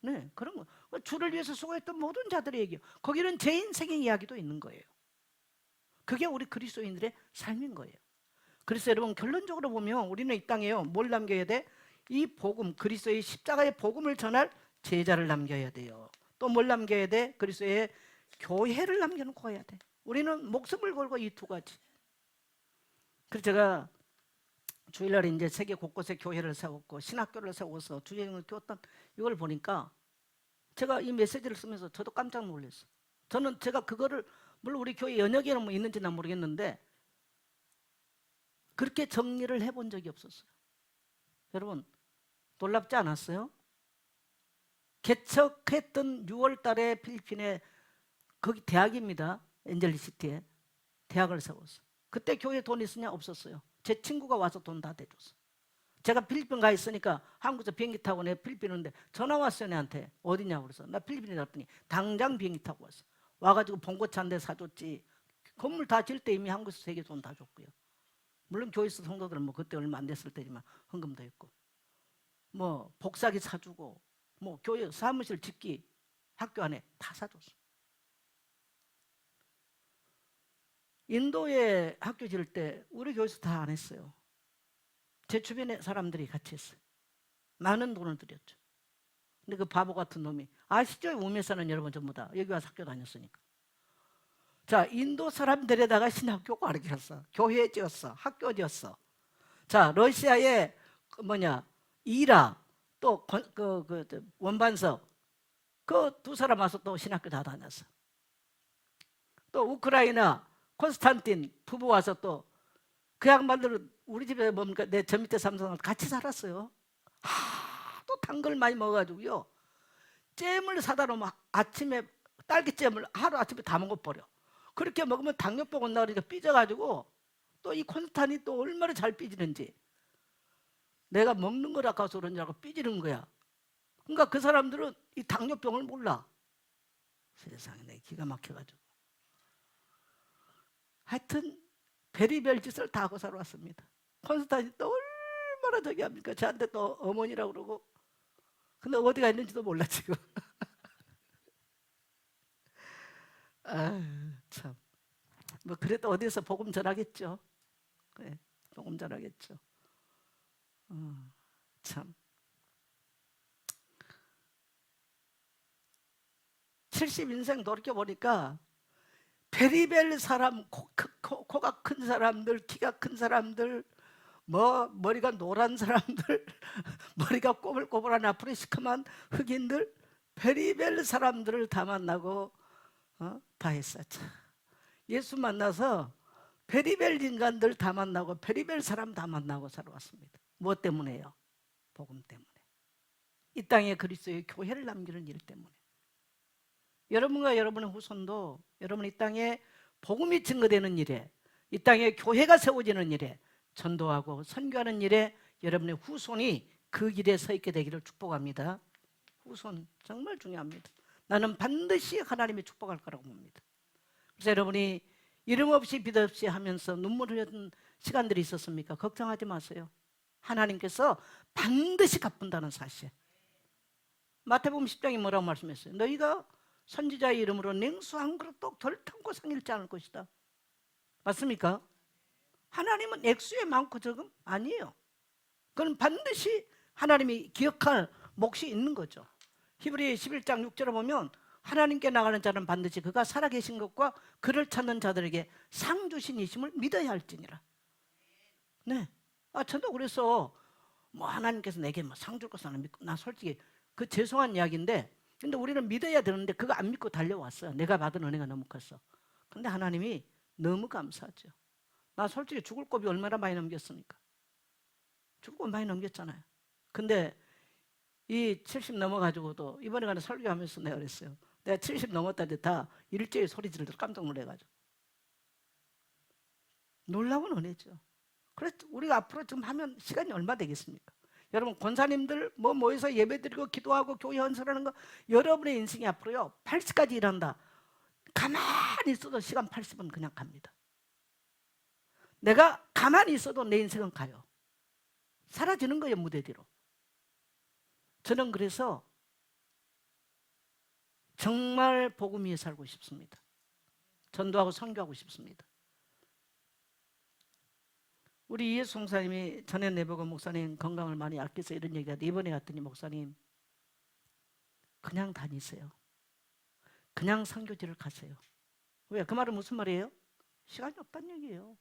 네, 그런 거. 주를 위해서 수고했던 모든 자들의 얘기요. 거기는 제 인생의 이야기도 있는 거예요. 그게 우리 그리스도인들의 삶인 거예요. 그래서 여러분, 결론적으로 보면 우리는 이 땅에요, 뭘 남겨야 돼? 이 복음, 그리스도의 십자가의 복음을 전할 제자를 남겨야 돼요. 또 뭘 남겨야 돼? 그리스도의 교회를 남겨놓고 가야 돼. 우리는 목숨을 걸고 이 두 가지. 그래서 제가 주일날에 이제 세계 곳곳에 교회를 세웠고 신학교를 세워서 주일을 키웠던 이걸 보니까 제가 이 메시지를 쓰면서 저도 깜짝 놀랐어요. 저는 제가 그거를 물론 우리 교회 연역에는 뭐 있는지는 모르겠는데 그렇게 정리를 해본 적이 없었어요. 여러분 놀랍지 않았어요? 개척했던 6월 달에 필리핀에 거기 대학입니다. 엔젤리시티에 대학을 세웠어요. 그때 교회에 돈 있으냐? 없었어요. 제 친구가 와서 돈 다 대줬어요. 제가 필리핀 가 있으니까 한국에서 비행기 타고 내 필리핀 오는데 전화 왔어요. 내한테 어디냐고 그래서 나 필리핀이라 했더니 당장 비행기 타고 왔어. 와가지고 봉고차 한 대 사줬지. 건물 다 질 때 이미 한국에서 세계 돈 다 줬고요. 물론 교회에서 성도들은 뭐 그때 얼마 안 됐을 때지만 헌금도 했고 뭐 복사기 사주고 뭐 교회 사무실 짓기 학교 안에 다 사줬어. 인도에 학교 지을 때 우리 교회에서 다 안 했어요. 제 주변에 사람들이 같이 했어요. 많은 돈을 들였죠. 근데 그 바보 같은 놈이 아시죠? 우메 사는 여러분 전부 다 여기 와서 학교 다녔으니까. 자, 인도 사람 데려다가 신학교 가르쳤어. 교회 지었어. 학교 지었어. 자, 러시아에 그 뭐냐 이라 또 원반석 그 두 사람 와서 또 신학교 다 다녔어. 또 우크라이나 콘스탄틴 부부 와서 또 그 양반들은 우리 집에 뭡니까 내 저 밑에 삼성을 같이 살았어요. 하도 단 걸 많이 먹어가지고요. 잼을 사다 놓으면 아침에 딸기잼을 하루 아침에 다 먹어버려. 그렇게 먹으면 당뇨병 온다 그러니까 삐져가지고 또 이 콘스탄이 또 얼마나 잘 삐지는지 내가 먹는 걸 아까워서 그런 줄 알고 삐지는 거야. 그러니까 그 사람들은 이 당뇨병을 몰라. 세상에 내 기가 막혀가지고 하여튼 별의별 짓을 다 하고 살아왔습니다. 콘스탄이 또 얼마나 저기 합니까? 저한테 또 어머니라고 그러고 근데 어디가 있는지도 몰라 지금. 아, 참. 뭐 그래도 어디서 복음 전하겠죠. 네, 복음 전하겠죠. 참. 70인생 돌이켜 보니까 별의별 사람, 코가 큰 사람들, 키가 큰 사람들, 뭐 머리가 노란 사람들, 머리가 꼬불꼬불한 아프리시카만 흑인들, 별의별 사람들을 다 만나고 다 했어요. 예수 만나서 별의별 인간들 다 만나고 별의별 사람 다 만나고 살아왔습니다. 무엇 때문에요? 복음 때문에. 이 땅에 그리스도의 교회를 남기는 일 때문에. 여러분과 여러분의 후손도 여러분 이 땅에 복음이 증거되는 일에 이 땅에 교회가 세워지는 일에 전도하고 선교하는 일에 여러분의 후손이 그 길에 서 있게 되기를 축복합니다. 후손 정말 중요합니다. 나는 반드시 하나님이 축복할 거라고 봅니다. 그래서 여러분이 이름 없이 빛 없이 하면서 눈물 흘렸던 시간들이 있었습니까? 걱정하지 마세요. 하나님께서 반드시 갚는다는 사실. 마태복음 10장이 뭐라고 말씀했어요? 너희가 선지자의 이름으로 냉수 한 그릇도 덜 타고 상일지 않을 것이다. 맞습니까? 하나님은 액수에 많고 적음 아니에요. 그건 반드시 하나님이 기억할 몫이 있는 거죠. 히브리 11장 6절에 보면 하나님께 나가는 자는 반드시 그가 살아계신 것과 그를 찾는 자들에게 상 주신 이심을 믿어야 할지니라. 네. 저도 그래서 뭐 하나님께서 내게 뭐 상 줄 것은 안 믿고 나 솔직히 그 죄송한 이야기인데 근데 우리는 믿어야 되는데 그거 안 믿고 달려왔어요. 내가 받은 은혜가 너무 컸어. 근데 하나님이 너무 감사하죠. 나 솔직히 죽을 고비 얼마나 많이 넘겼습니까? 죽을 고비 많이 넘겼잖아요. 근데 이 70 넘어가지고도 이번에 가는 설교하면서 내가 그랬어요. 내가 70 넘었다는데 다 일제히 소리 지르더라. 깜짝 놀래가지고. 놀라운 은혜죠. 그래서 우리가 앞으로 지금 하면 시간이 얼마 되겠습니까? 여러분 권사님들 뭐 모여서 예배드리고 기도하고 교회 헌설하는 거 여러분의 인생이 앞으로요 80까지 일한다. 가만히 있어도 시간 80은 그냥 갑니다. 내가 가만히 있어도 내 인생은 가요. 사라지는 거예요 무대 뒤로. 저는 그래서 정말 복음 위에 살고 싶습니다. 전도하고 선교하고 싶습니다. 우리 이예수 목사님이 전에 내보고 목사님 건강을 많이 아껴서 이런 얘기하는데 이번에 갔더니 목사님 그냥 다니세요. 그냥 선교지를 가세요. 왜? 그 말은 무슨 말이에요? 시간이 없다는 얘기예요.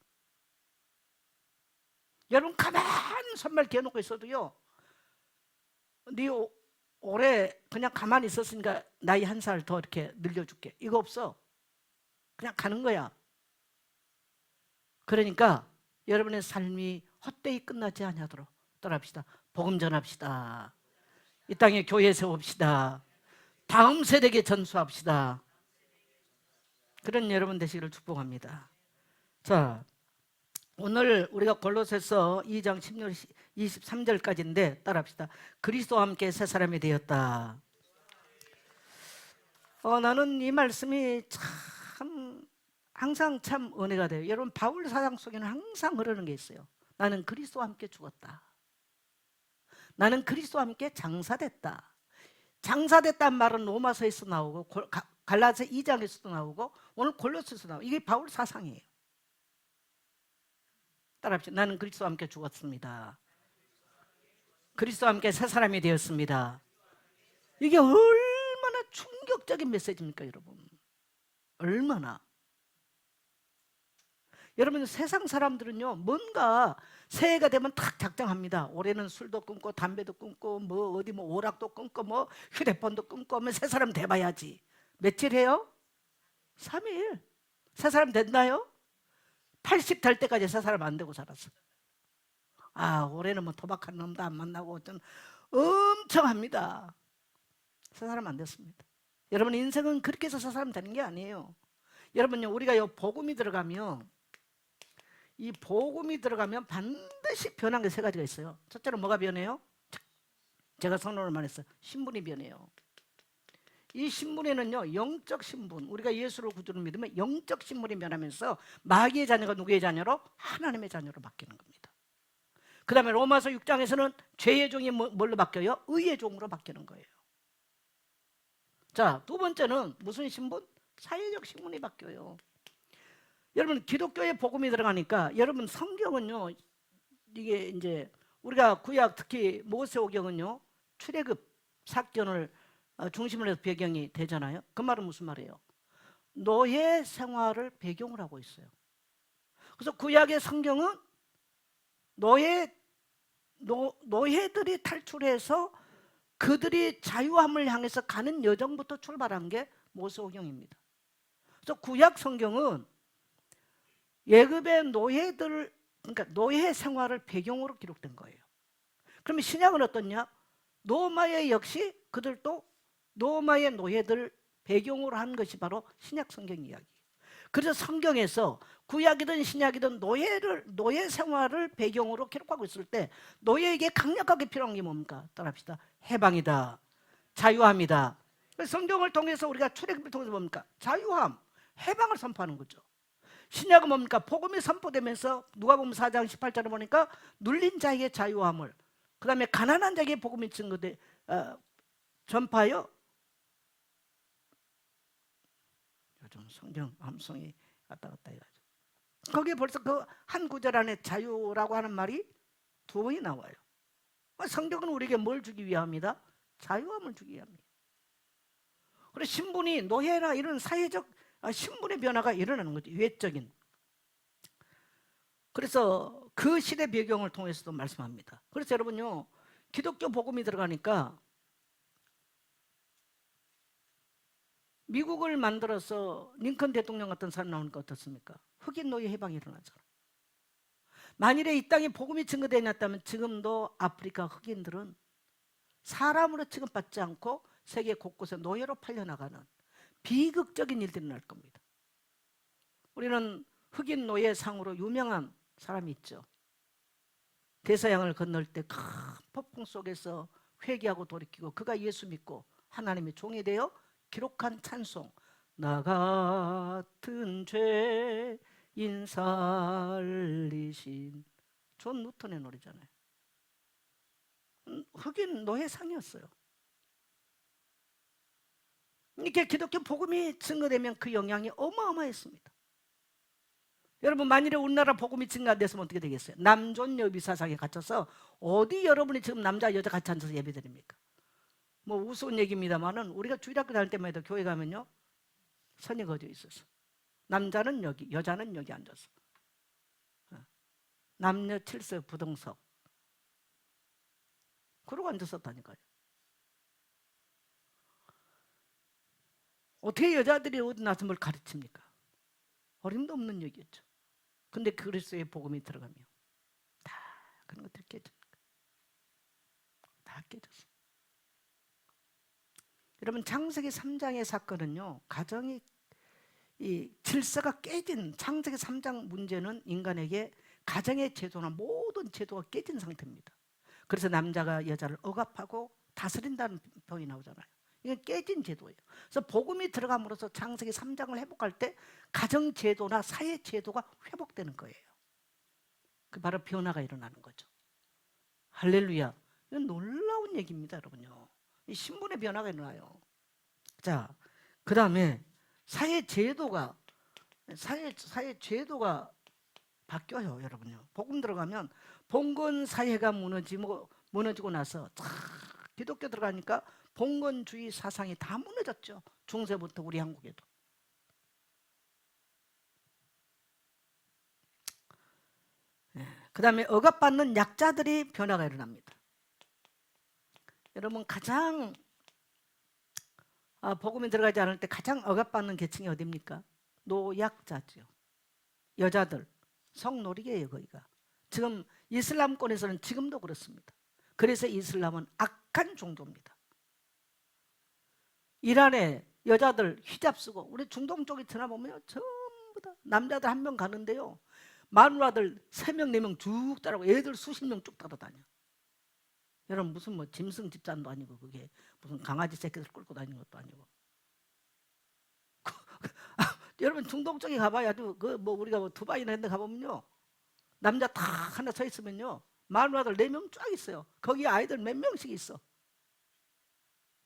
여러분 가만 손발 기어놓고 있어도요, 네 올해 그냥 가만히 있었으니까 나이 1살 더 이렇게 늘려줄게, 이거 없어. 그냥 가는 거야. 그러니까 여러분의 삶이 헛되이 끝나지 않도록 떠납시다. 복음 전합시다. 이 땅에 교회 세웁시다. 다음 세대에게 전수합시다. 그런 여러분 되시기를 축복합니다. 자, 오늘 우리가 골로새서 2장 16, 23절까지인데 따라합시다. 그리스도와 함께 새 사람이 되었다. 나는 이 말씀이 참 항상 참 은혜가 돼요. 여러분, 바울 사장 속에는 항상 흐르는 게 있어요. 나는 그리스도와 함께 죽었다. 나는 그리스도와 함께 장사됐다. 장사됐다는 말은 로마서에서 나오고 갈라디아 2장에서도 나오고 오늘 골로새서도 나오고, 이게 바울 사상이에요. 따라합시다. 나는 그리스도와 함께 죽었습니다. 그리스도와 함께 새 사람이 되었습니다. 이게 얼마나 충격적인 메시지입니까, 여러분? 얼마나. 여러분, 세상 사람들은요, 뭔가 새해가 되면 탁 작정합니다. 올해는 술도 끊고 담배도 끊고 뭐 어디 뭐 오락도 끊고 뭐 휴대폰도 끊고 하면 새 사람 돼봐야지. 며칠 해요? 3일. 새 사람 됐나요? 80 될 때까지 새 사람 안 되고 살았어. 올해는 뭐 도박하는 놈도 안 만나고 어떤 엄청 합니다. 새 사람 안 됐습니다. 여러분, 인생은 그렇게 해서 새 사람 되는 게 아니에요. 여러분요, 우리가 이 복음이 들어가면, 이 복음이 들어가면 반드시 변한 게 3가지가 있어요. 첫째로 뭐가 변해요? 제가 선언을 말했어요. 신분이 변해요. 이 신분에는요, 영적 신분, 우리가 예수를 구주로 믿으면 영적 신분이 변하면서 마귀의 자녀가 누구의 자녀로? 하나님의 자녀로 바뀌는 겁니다. 그 다음에 로마서 6장에서는 죄의 종이 뭘로 바뀌어요? 의의 종으로 바뀌는 거예요. 자, 두 번째는 무슨 신분? 사회적 신분이 바뀌어요. 여러분, 기독교의 복음이 들어가니까, 여러분 성경은요, 이게 이제 우리가 구약 특히 모세오경은요, 출애굽 사건을 중심으로 해서 배경이 되잖아요. 그 말은 무슨 말이에요? 노예 생활을 배경으로 하고 있어요. 그래서 구약의 성경은 노예들이 탈출해서 그들이 자유함을 향해서 가는 여정부터 출발한 게 모세오경입니다. 그래서 구약 성경은 예굽의 노예들, 그러니까 노예 생활을 배경으로 기록된 거예요. 그러면 신약은 어떻냐? 로마의 역시 그들도 로마의 노예들 배경으로 한 것이 바로 신약 성경 이야기. 그래서 성경에서 구약이든 신약이든 노예 생활을 배경으로 기록하고 있을 때 노예에게 강력하게 필요한 게 뭡니까? 따라합시다. 해방이다. 자유함이다. 성경을 통해서 우리가 출애굽을 통해서 뭡니까? 자유함, 해방을 선포하는 거죠. 신약은 뭡니까? 복음이 선포되면서 누가복음 4장 18절에 보니까 눌린 자에게 자유함을, 그 다음에 가난한 자에게 복음이 증거돼 전파하여, 요즘 성경 함성이 왔다 갔다 해가지고 거기에 벌써 그 한 구절 안에 자유라고 하는 말이 2번이 나와요. 성경은 우리에게 뭘 주기 위함이다? 자유함을 주기 위함이에요. 그래서 신분이 노예나 이런 사회적 신분의 변화가 일어나는 거죠. 외적인. 그래서 그 시대 배경을 통해서도 말씀합니다. 그래서 여러분요, 기독교 복음이 들어가니까 미국을 만들어서 링컨 대통령 같은 사람 나오니까 어떻습니까? 흑인 노예 해방이 일어나잖아. 만일에 이 땅에 복음이 증거되지 않았다면 지금도 아프리카 흑인들은 사람으로 취급받지 않고 세계 곳곳에 노예로 팔려나가는 비극적인 일들이 날 겁니다. 우리는 흑인 노예상으로 유명한 사람이 있죠. 대서양을 건널 때 큰 폭풍 속에서 회개하고 돌이키고 그가 예수 믿고 하나님의 종이 되어 기록한 찬송, 나 같은 죄인 살리신, 존 누턴의 노래잖아요. 흑인 노예상이었어요. 이렇게 기독교 복음이 증거되면 그 영향이 어마어마했습니다. 여러분, 만일에 우리나라 복음이 증거 안 됐으면 어떻게 되겠어요? 남존 여비 사상에 갇혀서 어디 여러분이 지금 남자 여자 같이 앉아서 예배드립니까? 뭐 우스운 얘기입니다만은 우리가 주일학교 다닐 때만 해도 교회 가면요, 선이 거져 있어서 남자는 여기, 여자는 여기 앉아서. 남녀 7석 부동석. 그러고 앉았었다니까요. 어떻게 여자들이 어디 나서 뭘 가르칩니까? 어림도 없는 얘기였죠. 근데 그리스도의 복음이 들어가면 다 그런 것들이 깨집니다. 다 깨졌어. 여러분, 창세기 3장의 사건은요, 가정이 이 질서가 깨진, 창세기 3장 문제는 인간에게 가정의 제도나 모든 제도가 깨진 상태입니다. 그래서 남자가 여자를 억압하고 다스린다는 표현이 나오잖아요. 이건 깨진 제도예요. 그래서 복음이 들어감으로써 창세기 3장을 회복할 때 가정 제도나 사회 제도가 회복되는 거예요. 그 바로 변화가 일어나는 거죠. 할렐루야. 이건 놀라운 얘기입니다, 여러분요. 이 신분의 변화가 일어나요. 자, 그 다음에 사회 제도가 바뀌어요, 여러분요. 복음 들어가면 봉건 사회가 무너지고 나서 기독교 들어가니까 봉건주의 사상이 다 무너졌죠. 중세부터 우리 한국에도. 그 다음에 억압받는 약자들이 변화가 일어납니다. 여러분, 가장 복음이 들어가지 않을 때 가장 억압받는 계층이 어디입니까? 노약자죠. 여자들, 성노리개예요, 거기가. 지금 이슬람권에서는 지금도 그렇습니다. 그래서 이슬람은 악한 종교입니다. 이란에 여자들 히잡 쓰고, 우리 중동 쪽에 지나보면 전부 다 남자들 한 명 가는데요, 마누라들 3명 4명 쭉 따라고 애들 수십 명 쭉 따라다녀. 여러분, 무슨 뭐 짐승 집단도 아니고 그게 무슨 강아지 새끼들 끌고 다니는 것도 아니고. 여러분, 중동 쪽에 가봐야 우리가 두바이나 이런 데 가보면요, 남자 다 하나 서 있으면요, 마누라들 4명 쫙 있어요. 거기 아이들 몇 명씩 있어.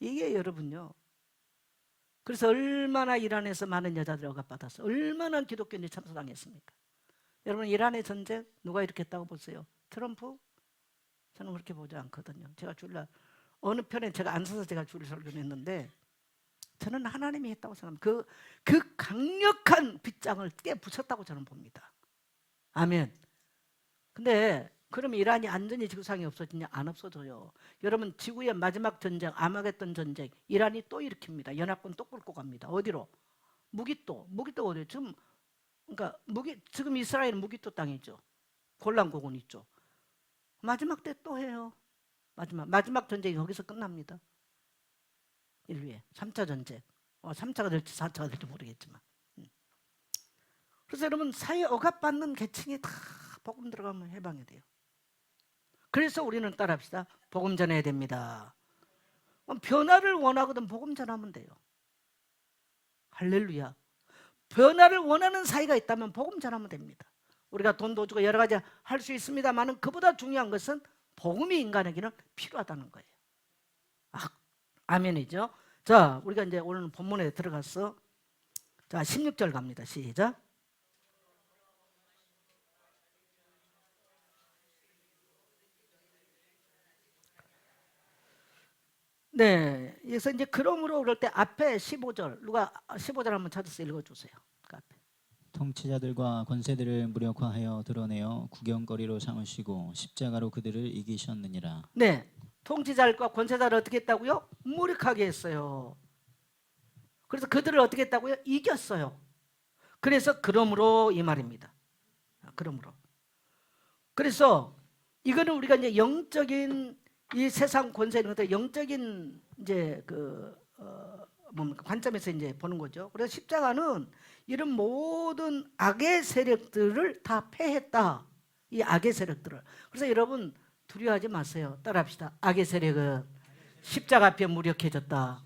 이게 여러분요, 그래서 얼마나 이란에서 많은 여자들이 억압받았어요. 얼마나 기독교인이 참소당했습니까? 여러분, 이란의 전쟁 누가 일으켰다고 보세요? 트럼프? 저는 그렇게 보지 않거든요. 제가 어느 편에 제가 안 서서 제가 줄을 설교했는데, 저는 하나님이 했다고 생각합니다. 그 강력한 빗장을 깨부셨다고 저는 봅니다. 아멘. 근데 그러면 이란이 안전히 지구상에 없어지냐? 안 없어져요. 여러분, 지구의 마지막 전쟁, 아마겟돈 전쟁, 이란이 또 일으킵니다. 연합군 또 끌고 갑니다. 어디로? 무기또 어디요? 지금 이스라엘은 무기또 땅이죠. 골란고군 있죠. 마지막 때 또 해요. 마지막 전쟁이 거기서 끝납니다. 인류의 3차 전쟁. 3차가 될지 4차가 될지 모르겠지만. 그래서 여러분, 사회 억압받는 계층이 다 복음 들어가면 해방이 돼요. 그래서 우리는 따라합시다. 복음 전해야 됩니다. 변화를 원하거든 복음 전하면 돼요. 할렐루야. 변화를 원하는 사회가 있다면 복음 전하면 됩니다. 우리가 돈도 주고 여러 가지 할 수 있습니다만, 그보다 중요한 것은 복음이 인간에게는 필요하다는 거예요. 아멘이죠. 자, 우리가 이제 오늘 본문에 들어가서, 자, 16절 갑니다. 시작. 네, 그래서 이제 그러므로 그럴 때 앞에 15절, 누가 15절 한번 찾아서 읽어주세요. 그 앞에. 통치자들과 권세들을 무력화하여 드러내어 구경거리로 삼으시고 십자가로 그들을 이기셨느니라. 네, 통치자들과 권세자를 어떻게 했다고요? 무력하게 했어요. 그래서 그들을 어떻게 했다고요? 이겼어요. 그래서 그러므로 이 말입니다. 그러므로. 그래서 이거는 우리가 이제 영적인 이 세상 권세는 것들 영적인 이제 관점에서 이제 보는 거죠. 그래서 십자가는 이런 모든 악의 세력들을 다 패했다. 이 악의 세력들을. 그래서 여러분, 두려워하지 마세요. 따라합시다. 악의 세력은 십자가 앞에 무력해졌다.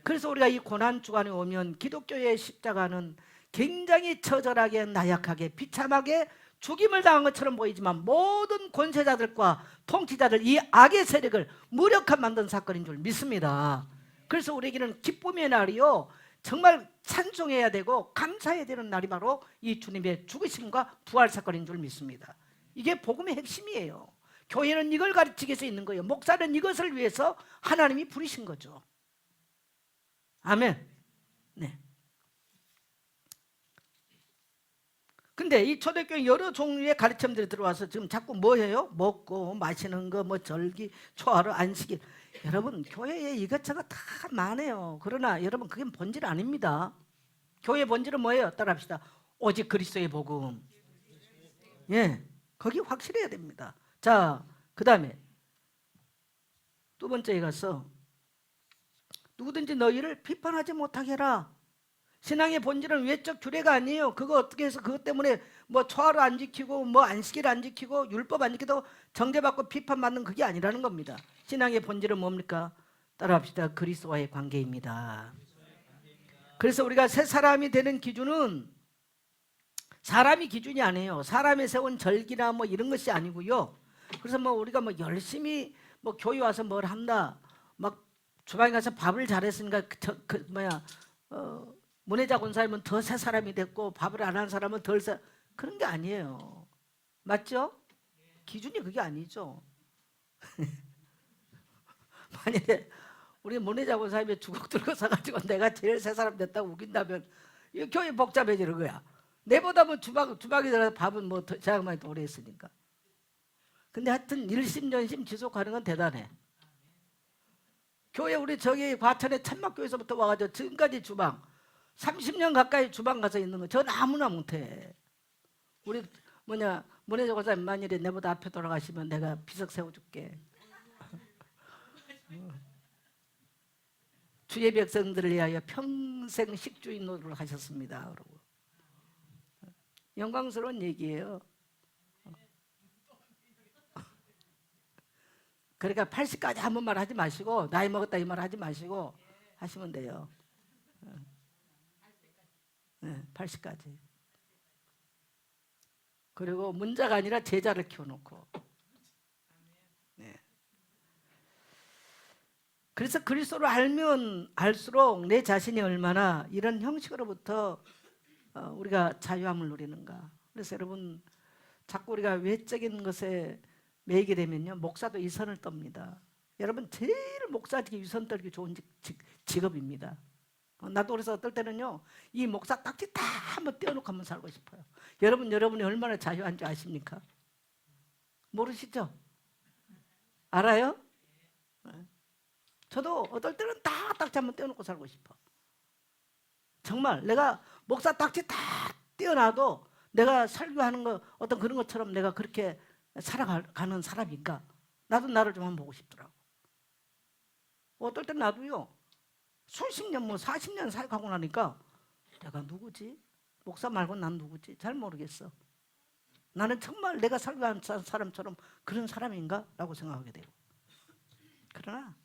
그래서 우리가 이 고난 주간에 오면 기독교의 십자가는 굉장히 처절하게, 나약하게, 비참하게 죽임을 당한 것처럼 보이지만 모든 권세자들과 통치자들, 이 악의 세력을 무력화 만든 사건인 줄 믿습니다. 그래서 우리에게는 기쁨의 날이요, 정말 찬송해야 되고 감사해야 되는 날이 바로 이 주님의 죽으심과 부활 사건인 줄 믿습니다. 이게 복음의 핵심이에요. 교회는 이걸 가르치기 위해서 있는 거예요. 목사는 이것을 위해서 하나님이 부르신 거죠. 아멘. 네. 근데 이 초대교회 여러 종류의 가르침들이 들어와서 지금 자꾸 뭐 해요? 먹고 마시는 거, 뭐 절기, 초하루, 안식일. 여러분 교회에 이것저것 다 많아요. 그러나 여러분 그게 본질 아닙니다. 교회 본질은 뭐예요? 따라합시다. 오직 그리스도의 복음. 예, 거기 확실해야 됩니다. 자, 그 다음에 두 번째에 가서 누구든지 너희를 비판하지 못하게 해라. 신앙의 본질은 외적 규례가 아니에요. 그거 어떻게 해서 그것 때문에 뭐 초하루 안 지키고 뭐 안식일 안 지키고 율법 안 지키도 정죄받고 비판받는 그게 아니라는 겁니다. 신앙의 본질은 뭡니까? 따라합시다. 그리스도와의 관계입니다. 그래서 우리가 새 사람이 되는 기준은 사람이 기준이 아니에요. 사람이 세운 절기나 뭐 이런 것이 아니고요. 그래서 뭐 우리가 뭐 열심히 뭐 교회 와서 뭘 한다, 막 주방에 가서 밥을 잘했으니까 문혜자 권사님은 더 새 사람이 됐고 밥을 안 한 사람은 덜 새, 그런 게 아니에요. 맞죠? 기준이 그게 아니죠. 만약에 우리 문혜자 권사님이 주걱 들고 서가지고 내가 제일 새 사람 됐다고 우긴다면 이 교회 복잡해지는 거야. 내보다 뭐 주방에 들어가서 밥은 뭐 제가 많이 오래 했으니까. 근데 하여튼 일심전심 지속하는 건 대단해. 교회 우리 저기 과천에 천막교에서부터 와가지고 지금까지 주방 30년 가까이 주방 가서 있는 거 전 아무나 못해. 우리 문혜자 권사님 만일에 내보다 앞에 돌아가시면 내가 비석 세워줄게. 주의 백성들을 위하여 평생 식주인 노릇을 하셨습니다. 그러고 영광스러운 얘기예요. 그러니까 80까지 한 번만 하지 마시고 나이 먹었다 이 말 하지 마시고 하시면 돼요. 네, 80까지. 그리고 문자가 아니라 제자를 키워놓고. 네. 그래서 그리스도를 알면 알수록 내 자신이 얼마나 이런 형식으로부터 우리가 자유함을 누리는가. 그래서 여러분 자꾸 우리가 외적인 것에 매이게 되면요 목사도 이 선을 떱니다. 여러분 제일 목사직이 위선 떨기 좋은 직업입니다. 나도 그래서 어떨 때는요 이 목사 딱지 다 한번 떼어놓고 한번 살고 싶어요. 여러분이 얼마나 자유한 줄 아십니까? 모르시죠? 알아요? 저도 어떨 때는 다 딱지 한번 떼어놓고 살고 싶어. 정말 내가 목사 딱지 다 떼어놔도 내가 설교하는 거 어떤 그런 것처럼 내가 그렇게 살아가는 사람인가? 나도 나를 좀 한번 보고 싶더라고. 어떨 땐 나도요 수십 년 뭐 40년 사역하고 나니까 내가 누구지? 목사 말고 난 누구지? 잘 모르겠어. 나는 정말 내가 설교한 사람처럼 그런 사람인가? 라고 생각하게 되고. 그러나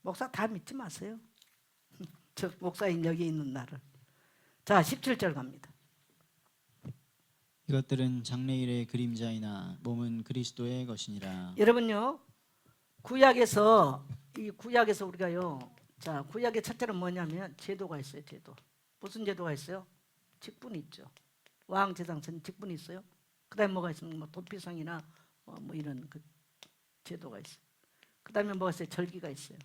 목사 다 믿지 마세요. 저 목사인 여기 있는 나를. 자 17절 갑니다. 이것들은 장래일의 그림자이나 몸은 그리스도의 것이니라. 여러분요 구약에서 우리가요 자 구약의 첫째는 뭐냐면 제도가 있어요. 제도. 무슨 제도가 있어요? 직분이 있죠. 왕 제상선 직분이 있어요. 그 다음에 뭐가 있습니까? 뭐 도피성이나 뭐 이런 그 제도가 있어요. 그 다음에 뭐가 있어요? 절기가 있어요.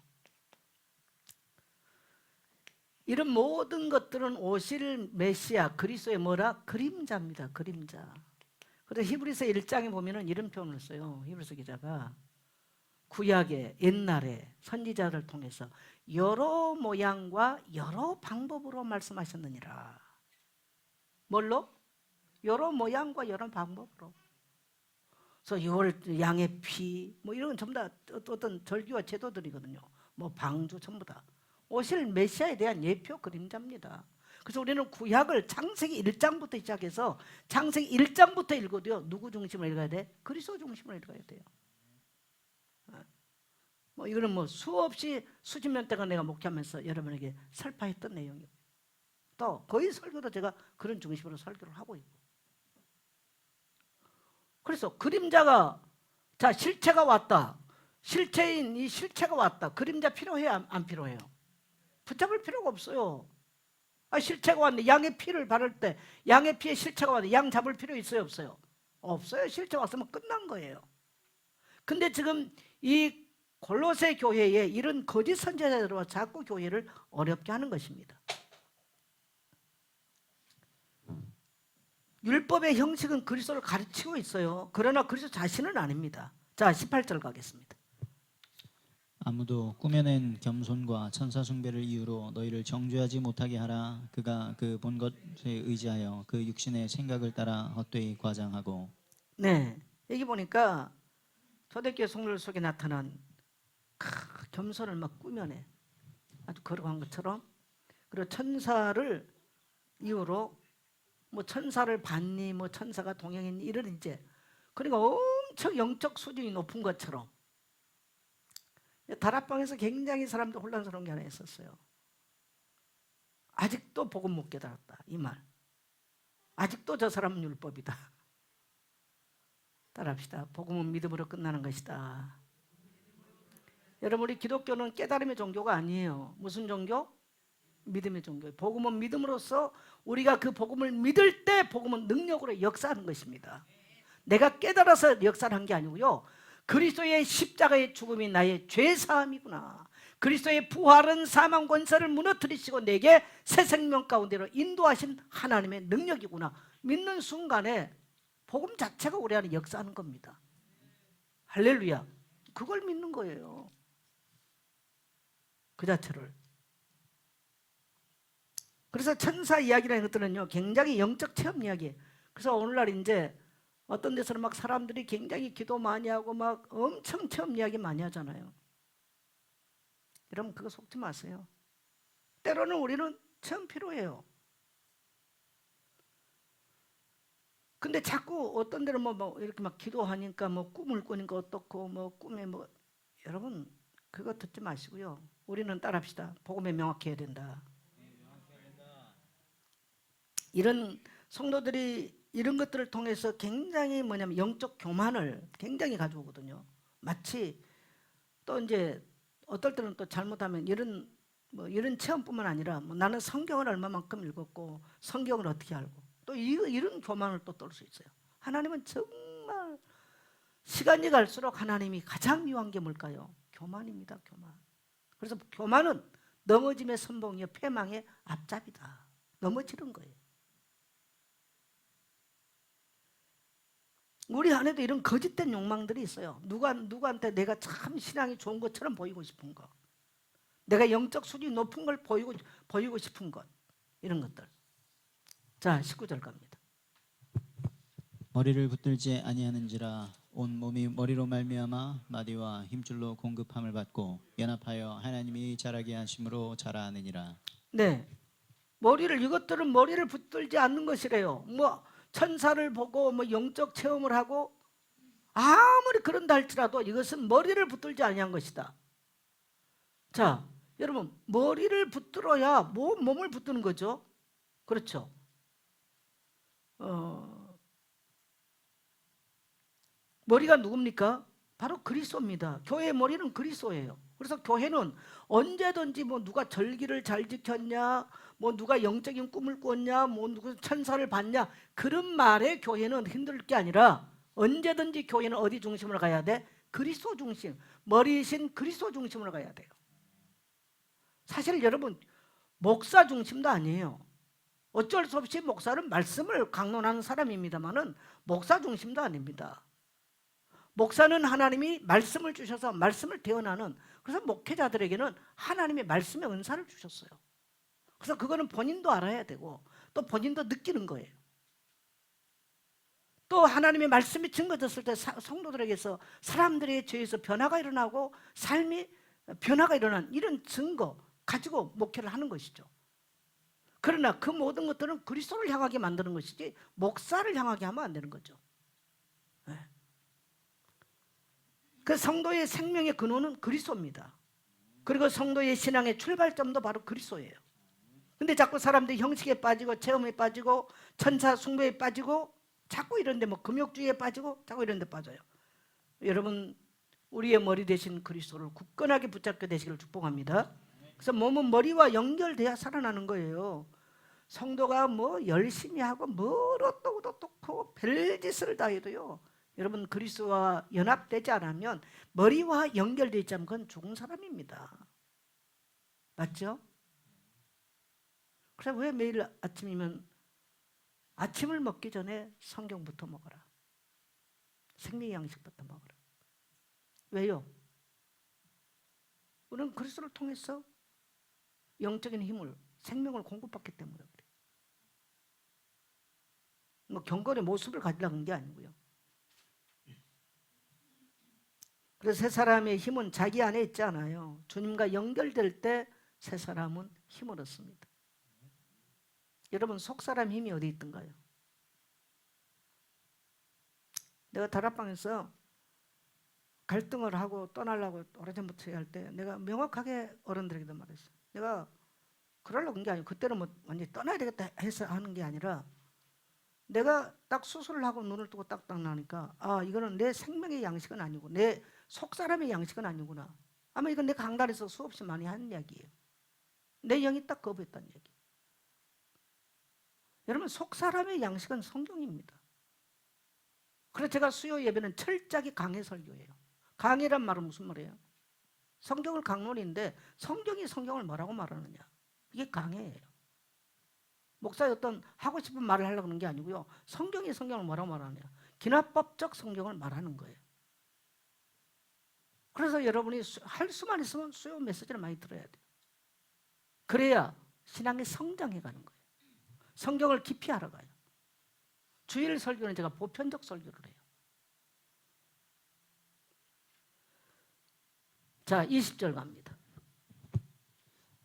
이런 모든 것들은 오실 메시아 그리스도의 뭐라? 그림자입니다. 그림자. 그래서 히브리서 1장에 보면은 이런 표현을 써요. 히브리서 기자가 구약의 옛날에 선지자를 통해서 여러 모양과 여러 방법으로 말씀하셨느니라. 뭘로? 여러 모양과 여러 방법으로. 그래서 양의 피 뭐 이런 건 전부 다 어떤 절기와 제도들이거든요. 뭐 방주 전부 다 오실 메시아에 대한 예표 그림자입니다. 그래서 우리는 구약을 창세기 1장부터 시작해서 창세기 1장부터 읽어도요 누구 중심으로 읽어야 돼? 그리스도 중심으로 읽어야 돼요. 뭐 이거는 뭐 수없이 수십 년 동안 내가 목회하면서 여러분에게 설파했던 내용이고 또 거의 설교도 제가 그런 중심으로 설교를 하고 있고. 그래서 그림자가 자 실체가 왔다. 실체인 이 실체가 왔다. 그림자 필요해요? 안 필요해요? 붙잡을 필요가 없어요. 실체가 왔는데 양의 피를 바를 때 양의 피에 실체가 왔는데 양 잡을 필요 있어요? 없어요? 없어요. 실체가 왔으면 끝난 거예요. 근데 지금 이 골로새 교회에 이런 거짓 선지자들과 자꾸 교회를 어렵게 하는 것입니다. 율법의 형식은 그리스도를 가르치고 있어요. 그러나 그리스도 자신은 아닙니다. 자, 18절 가겠습니다. 아무도 꾸며낸 겸손과 천사 숭배를 이유로 너희를 정죄하지 못하게 하라. 그가 그 본 것에 의지하여 그 육신의 생각을 따라 헛되이 과장하고. 네, 여기 보니까 초대교회 성도들 속에 나타난 겸손을 막 꾸며내. 아주 거룩한 것처럼. 그리고 천사를 이유로 뭐 천사를 봤니, 뭐 천사가 동행했니, 이런 이제 그러니까 엄청 영적 수준이 높은 것처럼. 다락방에서 굉장히 사람들 혼란스러운 게 하나 있었어요. 아직도 복음 못 깨달았다, 이 말. 아직도 저 사람은 율법이다. 따라합시다. 복음은 믿음으로 끝나는 것이다. 여러분, 우리 기독교는 깨달음의 종교가 아니에요. 무슨 종교? 믿음의 종교예요. 복음은 믿음으로써 우리가 그 복음을 믿을 때 복음은 능력으로 역사하는 것입니다. 내가 깨달아서 역사를 한 게 아니고요, 그리스도의 십자가의 죽음이 나의 죄사함이구나, 그리스도의 부활은 사망 권세를 무너뜨리시고 내게 새 생명 가운데로 인도하신 하나님의 능력이구나, 믿는 순간에 복음 자체가 우리 안에 역사하는 겁니다. 할렐루야. 그걸 믿는 거예요, 그 자체를. 그래서 천사 이야기라는 것들은요, 굉장히 영적 체험 이야기예요. 그래서 오늘날 이제 어떤 데서는 막 사람들이 굉장히 기도 많이 하고 막 엄청 체험 이야기 많이 하잖아요. 여러분, 그거 속지 마세요. 때로는 우리는 체험 필요해요. 근데 자꾸 어떤 데는 뭐 이렇게 막 기도하니까 뭐 꿈을 꾸니까 어떻고 뭐 꿈에 뭐, 여러분 그거 듣지 마시고요, 우리는 따라합시다. 복음에 명확해야 된다. 이런 성도들이 이런 것들을 통해서 굉장히 뭐냐면 영적 교만을 굉장히 가져오거든요. 마치 또 이제 어떨 때는 또 잘못하면 이런 뭐 이런 체험뿐만 아니라 뭐 나는 성경을 얼마만큼 읽었고 성경을 어떻게 알고, 또 이런 교만을 또 떨 수 있어요. 하나님은 정말 시간이 갈수록 하나님이 가장 미워한 게 뭘까요? 교만입니다. 교만. 그래서 교만은 넘어짐의 선봉이요 패망의 앞잡이다. 넘어지는 거예요. 우리 안에도 이런 거짓된 욕망들이 있어요. 누구한테 내가 참 신앙이 좋은 것처럼 보이고 싶은 거, 내가 영적 수준이 높은 걸 보이고 싶은 것, 이런 것들. 자, 19절 갑니다. 머리를 붙들지 아니하는지라 온 몸이 머리로 말미암아 마디와 힘줄로 공급함을 받고 연합하여 하나님이 자라게 하심으로 자라느니라. 네, 이것들은 머리를 붙들지 않는 것이래요. 뭐 천사를 보고 뭐 영적 체험을 하고 아무리 그런다 할지라도 이것은 머리를 붙들지 아니한 것이다. 자, 여러분, 머리를 붙들어야 몸을 붙드는 거죠. 그렇죠. 머리가 누굽니까? 바로 그리스도입니다. 교회의 머리는 그리스도예요. 그래서 교회는 언제든지 뭐 누가 절기를 잘 지켰냐, 뭐 누가 영적인 꿈을 꿨냐, 뭐 누가 천사를 봤냐, 그런 말에 교회는 힘들 게 아니라 언제든지 교회는 어디 중심으로 가야 돼? 그리스도 중심, 머리이신 그리스도 중심으로 가야 돼요. 사실 여러분, 목사 중심도 아니에요. 어쩔 수 없이 목사는 말씀을 강론하는 사람입니다만은 목사 중심도 아닙니다. 목사는 하나님이 말씀을 주셔서 말씀을 대언하는, 그래서 목회자들에게는 하나님의 말씀의 은사를 주셨어요. 그래서 그거는 본인도 알아야 되고 또 본인도 느끼는 거예요. 또 하나님의 말씀이 증거됐을 때 성도들에게서 사람들의 죄에서 변화가 일어나고 삶이 변화가 일어난 이런 증거 가지고 목회를 하는 것이죠. 그러나 그 모든 것들은 그리스도를 향하게 만드는 것이지 목사를 향하게 하면 안 되는 거죠. 네. 그 성도의 생명의 근원은 그리스도입니다. 그리고 성도의 신앙의 출발점도 바로 그리스도예요. 근데 자꾸 사람들이 형식에 빠지고 체험에 빠지고 천사 숭배에 빠지고 자꾸 이런데 뭐 금욕주의에 빠지고 자꾸 이런데 빠져요. 여러분, 우리의 머리 되신 그리스도를 굳건하게 붙잡게 되시기를 축복합니다. 그래서 몸은 머리와 연결돼야 살아나는 거예요. 성도가 뭐 열심히 하고 뭐로 또 별짓을 다 해도요, 여러분 그리스도와 연합되지 않으면, 머리와 연결되지 않으면 그건 죽은 사람입니다. 맞죠? 그래서 왜 매일 아침이면 아침을 먹기 전에 성경부터 먹어라. 생명의 양식부터 먹어라. 왜요? 우리는 그리스도를 통해서 영적인 힘을, 생명을 공급받기 때문에 그래요. 뭐 경건의 모습을 가지려는 게 아니고요. 그래서 새 사람의 힘은 자기 안에 있지 않아요. 주님과 연결될 때 새 사람은 힘을 얻습니다. 여러분, 속 사람 힘이 어디 있던가요? 내가 다락방에서 갈등을 하고 떠나려고 오래전부터 할 때 내가 명확하게 어른들에게도 말했어요. 내가 그러려고 한 게 아니고 그때는 뭐 완전히 떠나야 되겠다 해서 하는 게 아니라 내가 딱 수술을 하고 눈을 뜨고 딱딱 나니까 아, 이거는 내 생명의 양식은 아니고 내 속 사람의 양식은 아니구나. 아마 이건 내가 강단에서 수없이 많이 하는 이야기예요. 내 영이 딱 거부했다는 얘기. 여러분, 속 사람의 양식은 성경입니다. 그래서 제가 수요 예배는 철저하게 강해 설교예요. 강해란 말은 무슨 말이에요? 성경을 강론인데 성경이 성경을 뭐라고 말하느냐. 이게 강해예요. 목사의 어떤 하고 싶은 말을 하려고 하는 게 아니고요. 성경이 성경을 뭐라고 말하느냐. 기납법적 성경을 말하는 거예요. 그래서 여러분이 할 수만 있으면 수요 메시지를 많이 들어야 돼요. 그래야 신앙이 성장해 가는 거예요. 성경을 깊이 알아가요. 주일 설교는 제가 보편적 설교를 해요. 자, 20절 갑니다.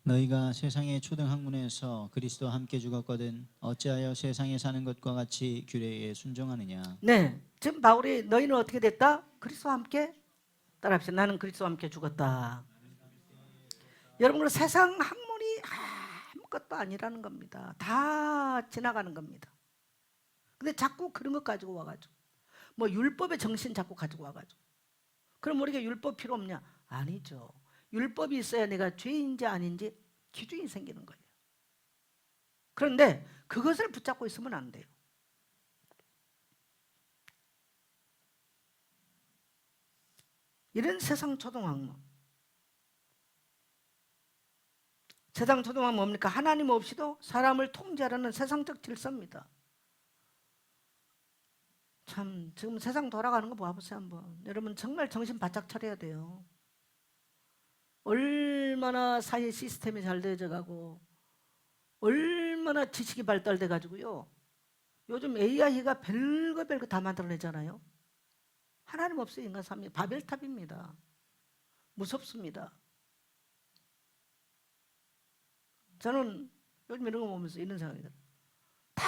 너희가 세상의 초등학문에서 그리스도와 함께 죽었거든 어찌하여 세상에 사는 것과 같이 규례에 순종하느냐. 네, 지금 바울이 너희는 어떻게 됐다? 그리스도와 함께 따라합시다. 나는 그리스도와 함께 죽었다. 여러분, 그 세상 학문이 아무것도 아니라는 겁니다. 다 지나가는 겁니다. 근데 자꾸 그런 것 가지고 와가지고 뭐 율법의 정신 자꾸 가지고 와가지고 그럼 우리가 율법 필요 없냐? 아니죠. 율법이 있어야 내가 죄인지 아닌지 기준이 생기는 거예요. 그런데 그것을 붙잡고 있으면 안 돼요. 이런 세상 초등학문. 세상 초등학문 뭡니까? 하나님 없이도 사람을 통제하려는 세상적 질서입니다. 참 지금 세상 돌아가는 거 봐보세요 한번. 여러분 정말 정신 바짝 차려야 돼요. 얼마나 사회 시스템이 잘 되어져 가고 얼마나 지식이 발달돼 가지고요. 요즘 AI가 별거 다 만들어내잖아요. 하나님 없이 인간 삶이 바벨탑입니다. 무섭습니다. 저는 요즘 이런 거 보면서 이런 생각이 들어요. 다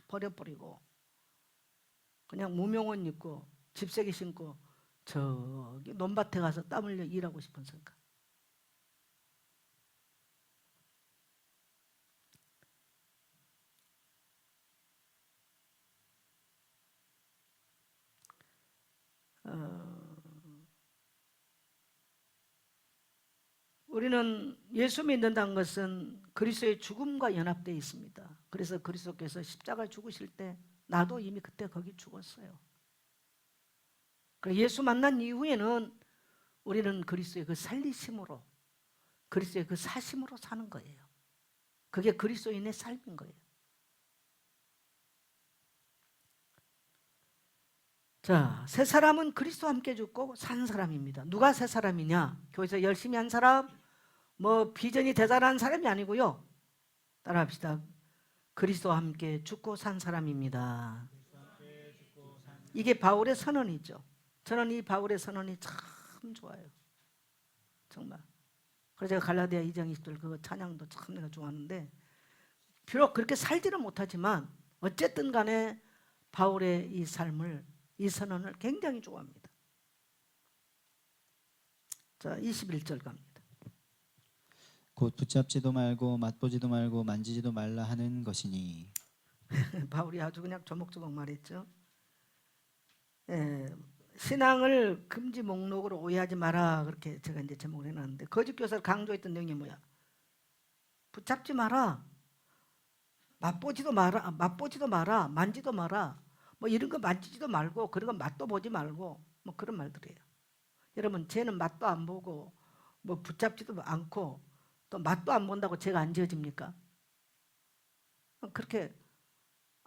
버려버리고 그냥 무명원 입고 집세기 신고 저기 논밭에 가서 땀 흘려 일하고 싶은 생각. 우리는 예수 믿는다는 것은 그리스도의 죽음과 연합되어 있습니다. 그래서 그리스도께서 십자가를 죽으실 때 나도 이미 그때 거기 죽었어요. 예수 만난 이후에는 우리는 그리스도의 그 살리심으로 그리스도의 그 사심으로 사는 거예요. 그게 그리스도인의 삶인 거예요. 자, 새 사람은 그리스도와 함께 죽고 산 사람입니다. 누가 새 사람이냐? 교회에서 열심히 한 사람, 뭐 비전이 대단한 사람이 아니고요. 따라합시다. 그리스도와 함께 죽고 산 사람입니다. 이게 바울의 선언이죠. 저는 이 바울의 선언이 참 좋아요. 정말. 그래서 제가 갈라디아 2장 20절 그 찬양도 참 내가 좋아하는데 비록 그렇게 살지는 못하지만 어쨌든 간에 바울의 이 삶을 이 선언을 굉장히 좋아합니다. 자, 21절 갑니다. 곧 붙잡지도 말고 맛보지도 말고 만지지도 말라 하는 것이니. 바울이 아주 그냥 조목조목 말했죠. 신앙을 금지 목록으로 오해하지 마라 그렇게 제가 이제 제목을 해놨는데 거짓 교사를 강조했던 내용이 뭐야? 붙잡지 마라, 맛보지도 마라, 만지도 마라. 뭐 이런 거 만지지도 말고 그런 거 맛도 보지 말고 뭐 그런 말들이에요. 여러분, 쟤는 맛도 안 보고 뭐 붙잡지도 않고 또 맛도 안 본다고 죄가 안 지어집니까? 그렇게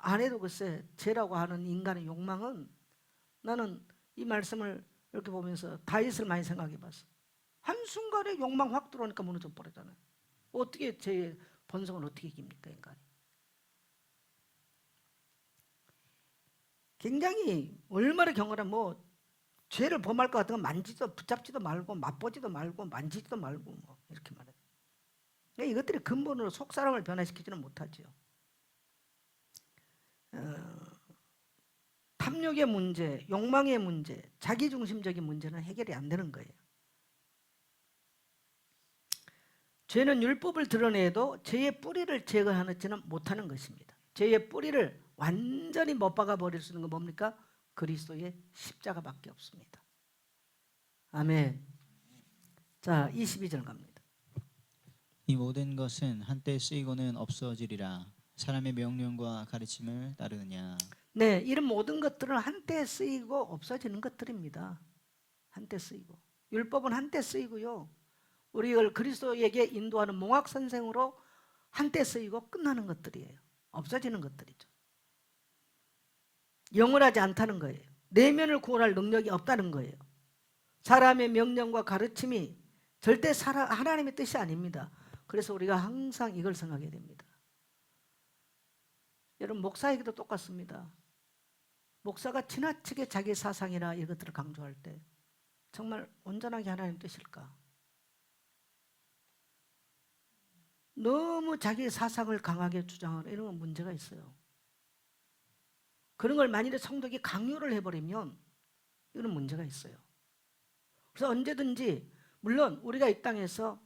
안 해도 글쎄 죄라고 하는 인간의 욕망은, 나는 이 말씀을 이렇게 보면서 다윗을 많이 생각해 봤어. 한순간에 욕망 확 들어오니까 무너져 버리잖아요. 어떻게 죄의 본성을 어떻게 이깁니까, 인간이? 굉장히 얼마나 경건한, 뭐 죄를 범할 것 같은 건 만지도 붙잡지도 말고 맛보지도 말고 만지지도 말고 뭐 이렇게 말해요. 이것들이 근본으로 속 사람을 변화시키지는 못하죠. 탐욕의 문제, 욕망의 문제, 자기중심적인 문제는 해결이 안 되는 거예요. 죄는 율법을 드러내도 죄의 뿌리를 제거하지는 못하는 것입니다. 죄의 뿌리를 완전히 못 박아 버릴 수 있는 건 뭡니까? 그리스도의 십자가밖에 없습니다. 아멘. 자, 22절 갑니다. 이 모든 것은 한때 쓰이고는 없어지리라. 사람의 명령과 가르침을 따르느냐. 네, 이런 모든 것들은 한때 쓰이고 없어지는 것들입니다. 한때 쓰이고. 율법은 한때 쓰이고요. 우리를 그리스도에게 인도하는 몽학 선생으로 한때 쓰이고 끝나는 것들이에요. 없어지는 것들이죠. 영원하지 않다는 거예요. 내면을 구원할 능력이 없다는 거예요. 사람의 명령과 가르침이 절대 하나님의 뜻이 아닙니다. 그래서 우리가 항상 이걸 생각해야 됩니다. 여러분, 목사에게도 똑같습니다. 목사가 지나치게 자기 사상이나 이것들을 강조할 때 정말 온전하게 하나님 뜻일까? 너무 자기 사상을 강하게 주장하는 이런 건 문제가 있어요. 그런 걸 만일에 성도가 강요를 해버리면 이런 문제가 있어요. 그래서 언제든지, 물론 우리가 이 땅에서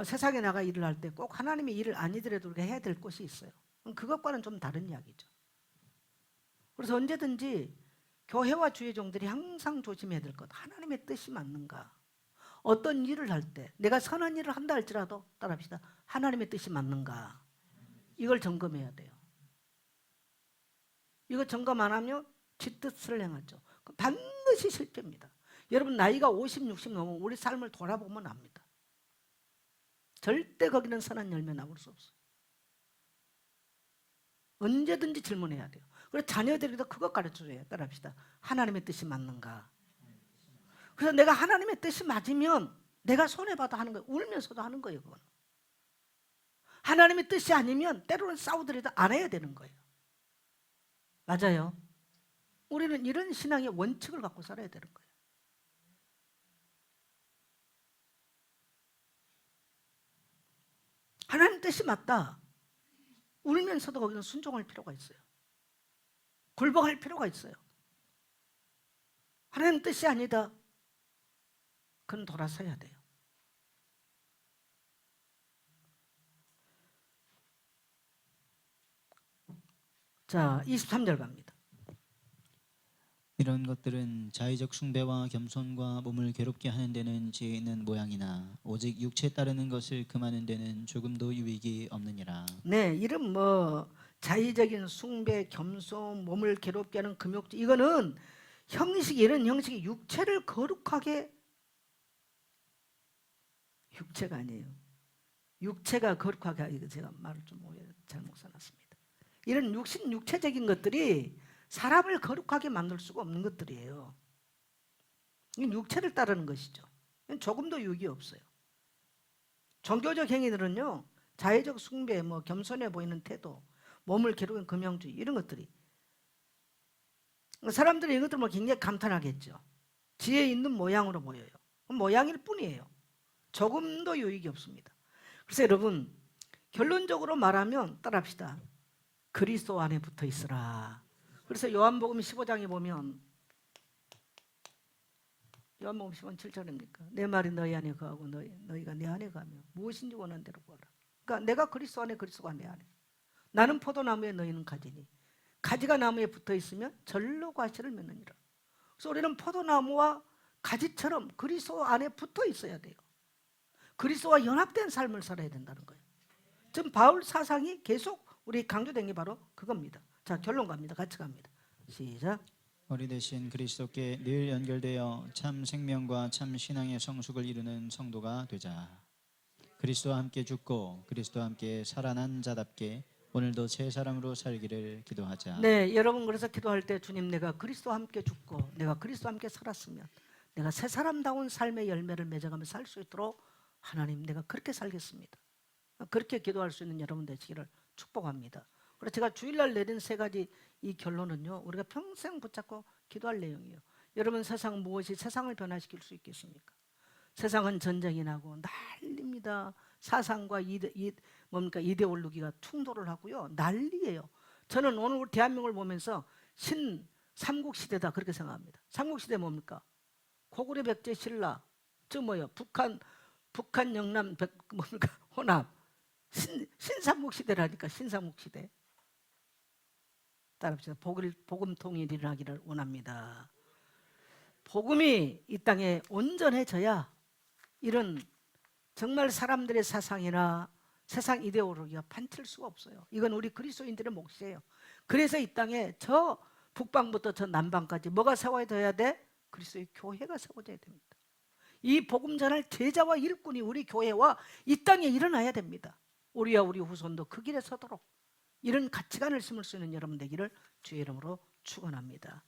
세상에 나가 일을 할 때 꼭 하나님의 일을 아니더라도 우리가 해야 될 것이 있어요. 그것과는 좀 다른 이야기죠. 그래서 언제든지 교회와 주의 종들이 항상 조심해야 될 것, 하나님의 뜻이 맞는가? 어떤 일을 할 때 내가 선한 일을 한다 할지라도 따라합시다. 하나님의 뜻이 맞는가? 이걸 점검해야 돼요. 이거 점검 안 하면 지 뜻을 행하죠. 반드시 실패입니다. 여러분, 나이가 50, 60 넘으면 우리 삶을 돌아보면 압니다. 절대 거기는 선한 열매 나올 수 없어요. 언제든지 질문해야 돼요. 그래서 자녀들에게도 그것 가르쳐줘야 해요. 따라합시다. 하나님의 뜻이 맞는가? 그래서 내가 하나님의 뜻이 맞으면 내가 손해봐도 하는 거예요. 울면서도 하는 거예요. 그건. 하나님의 뜻이 아니면 때로는 싸우더라도 안 해야 되는 거예요. 맞아요. 우리는 이런 신앙의 원칙을 갖고 살아야 되는 거예요. 하나님 뜻이 맞다. 울면서도 거기는 순종할 필요가 있어요. 굴복할 필요가 있어요. 하나님 뜻이 아니다. 그건 돌아서야 돼요. 자, 23절 갑니다. 이런 것들은 자의적 숭배와 겸손과 몸을 괴롭게 하는 데는 지혜 있는 모양이나 오직 육체 따르는 것을 금하는 데는 조금도 유익이 없느니라. 네, 이런 뭐 자의적인 숭배, 겸손, 몸을 괴롭게 하는 금욕주, 이거는 형식, 이런 형식이 육체를 거룩하게, 육체가 아니에요. 육체가 거룩하게, 이거 제가 말을 좀 잘못 써놨습니다. 이런 육체적인 것들이 사람을 거룩하게 만들 수가 없는 것들이에요. 이건 육체를 따르는 것이죠. 이건 조금도 유익이 없어요. 종교적 행위들은요, 자의적 숭배, 뭐 겸손해 보이는 태도, 몸을 괴롭히는 금욕주의, 이런 것들이, 사람들이 이것들 뭐 굉장히 감탄하겠죠. 지혜 있는 모양으로 보여요. 모양일 뿐이에요. 조금도 유익이 없습니다. 그래서 여러분, 결론적으로 말하면 따라합시다. 그리스도 안에 붙어 있으라. 그래서 요한복음 15장에 보면, 요한복음 15장 7절입니까? 내 말이 너희 안에 거하고 너희가 내 안에 가며 무엇인지 원하는 대로 구하라. 그러니까 내가 그리스도 안에, 그리스도가 내 안에. 나는 포도나무에 너희는 가지니 가지가 나무에 붙어 있으면 절로 과실을 맺느니라. 그래서 우리는 포도나무와 가지처럼 그리스도 안에 붙어 있어야 돼요. 그리스도와 연합된 삶을 살아야 된다는 거예요. 지금 바울 사상이 계속 우리 강조된 게 바로 그겁니다. 자, 결론 갑니다. 같이 갑니다. 시작. 머리 대신 그리스도께 늘 연결되어 참 생명과 참 신앙의 성숙을 이루는 성도가 되자. 그리스도와 함께 죽고 그리스도와 함께 살아난 자답게 오늘도 새 사람으로 살기를 기도하자. 네, 여러분 그래서 기도할 때 주님 내가 그리스도와 함께 죽고 내가 그리스도와 함께 살았으면 내가 새 사람다운 삶의 열매를 맺어가며 살 수 있도록 하나님 내가 그렇게 살겠습니다. 그렇게 기도할 수 있는 여러분 되시기를 축복합니다. 그래서 제가 주일날 내린 세 가지 이 결론은요, 우리가 평생 붙잡고 기도할 내용이에요. 여러분 세상 무엇이 세상을 변화시킬 수 있겠습니까? 세상은 전쟁이 나고 난립니다. 사상과 이데올로기가 충돌을 하고요, 난리예요. 저는 오늘 우리 대한민국을 보면서 삼국시대다 그렇게 생각합니다. 삼국시대 뭡니까? 고구려 백제 신라, 저 뭐요? 북한 영남 뭡니까? 호남. 신삼국시대라니까. 신삼국시대. 따라합시다. 복음 통일이 일어나기를 원합니다. 복음이 이 땅에 온전해져야 이런 정말 사람들의 사상이나 세상 이데올로기가 판칠 수가 없어요. 이건 우리 그리스도인들의 몫이에요. 그래서 이 땅에 저 북방부터 저 남방까지 뭐가 세워져야 돼? 그리스도의 교회가 세워져야 됩니다. 이 복음 전할 제자와 일꾼이 우리 교회와 이 땅에 일어나야 됩니다. 우리와 우리 후손도 그 길에 서도록 이런 가치관을 심을 수 있는 여러분 되기를 주의 이름으로 축원합니다.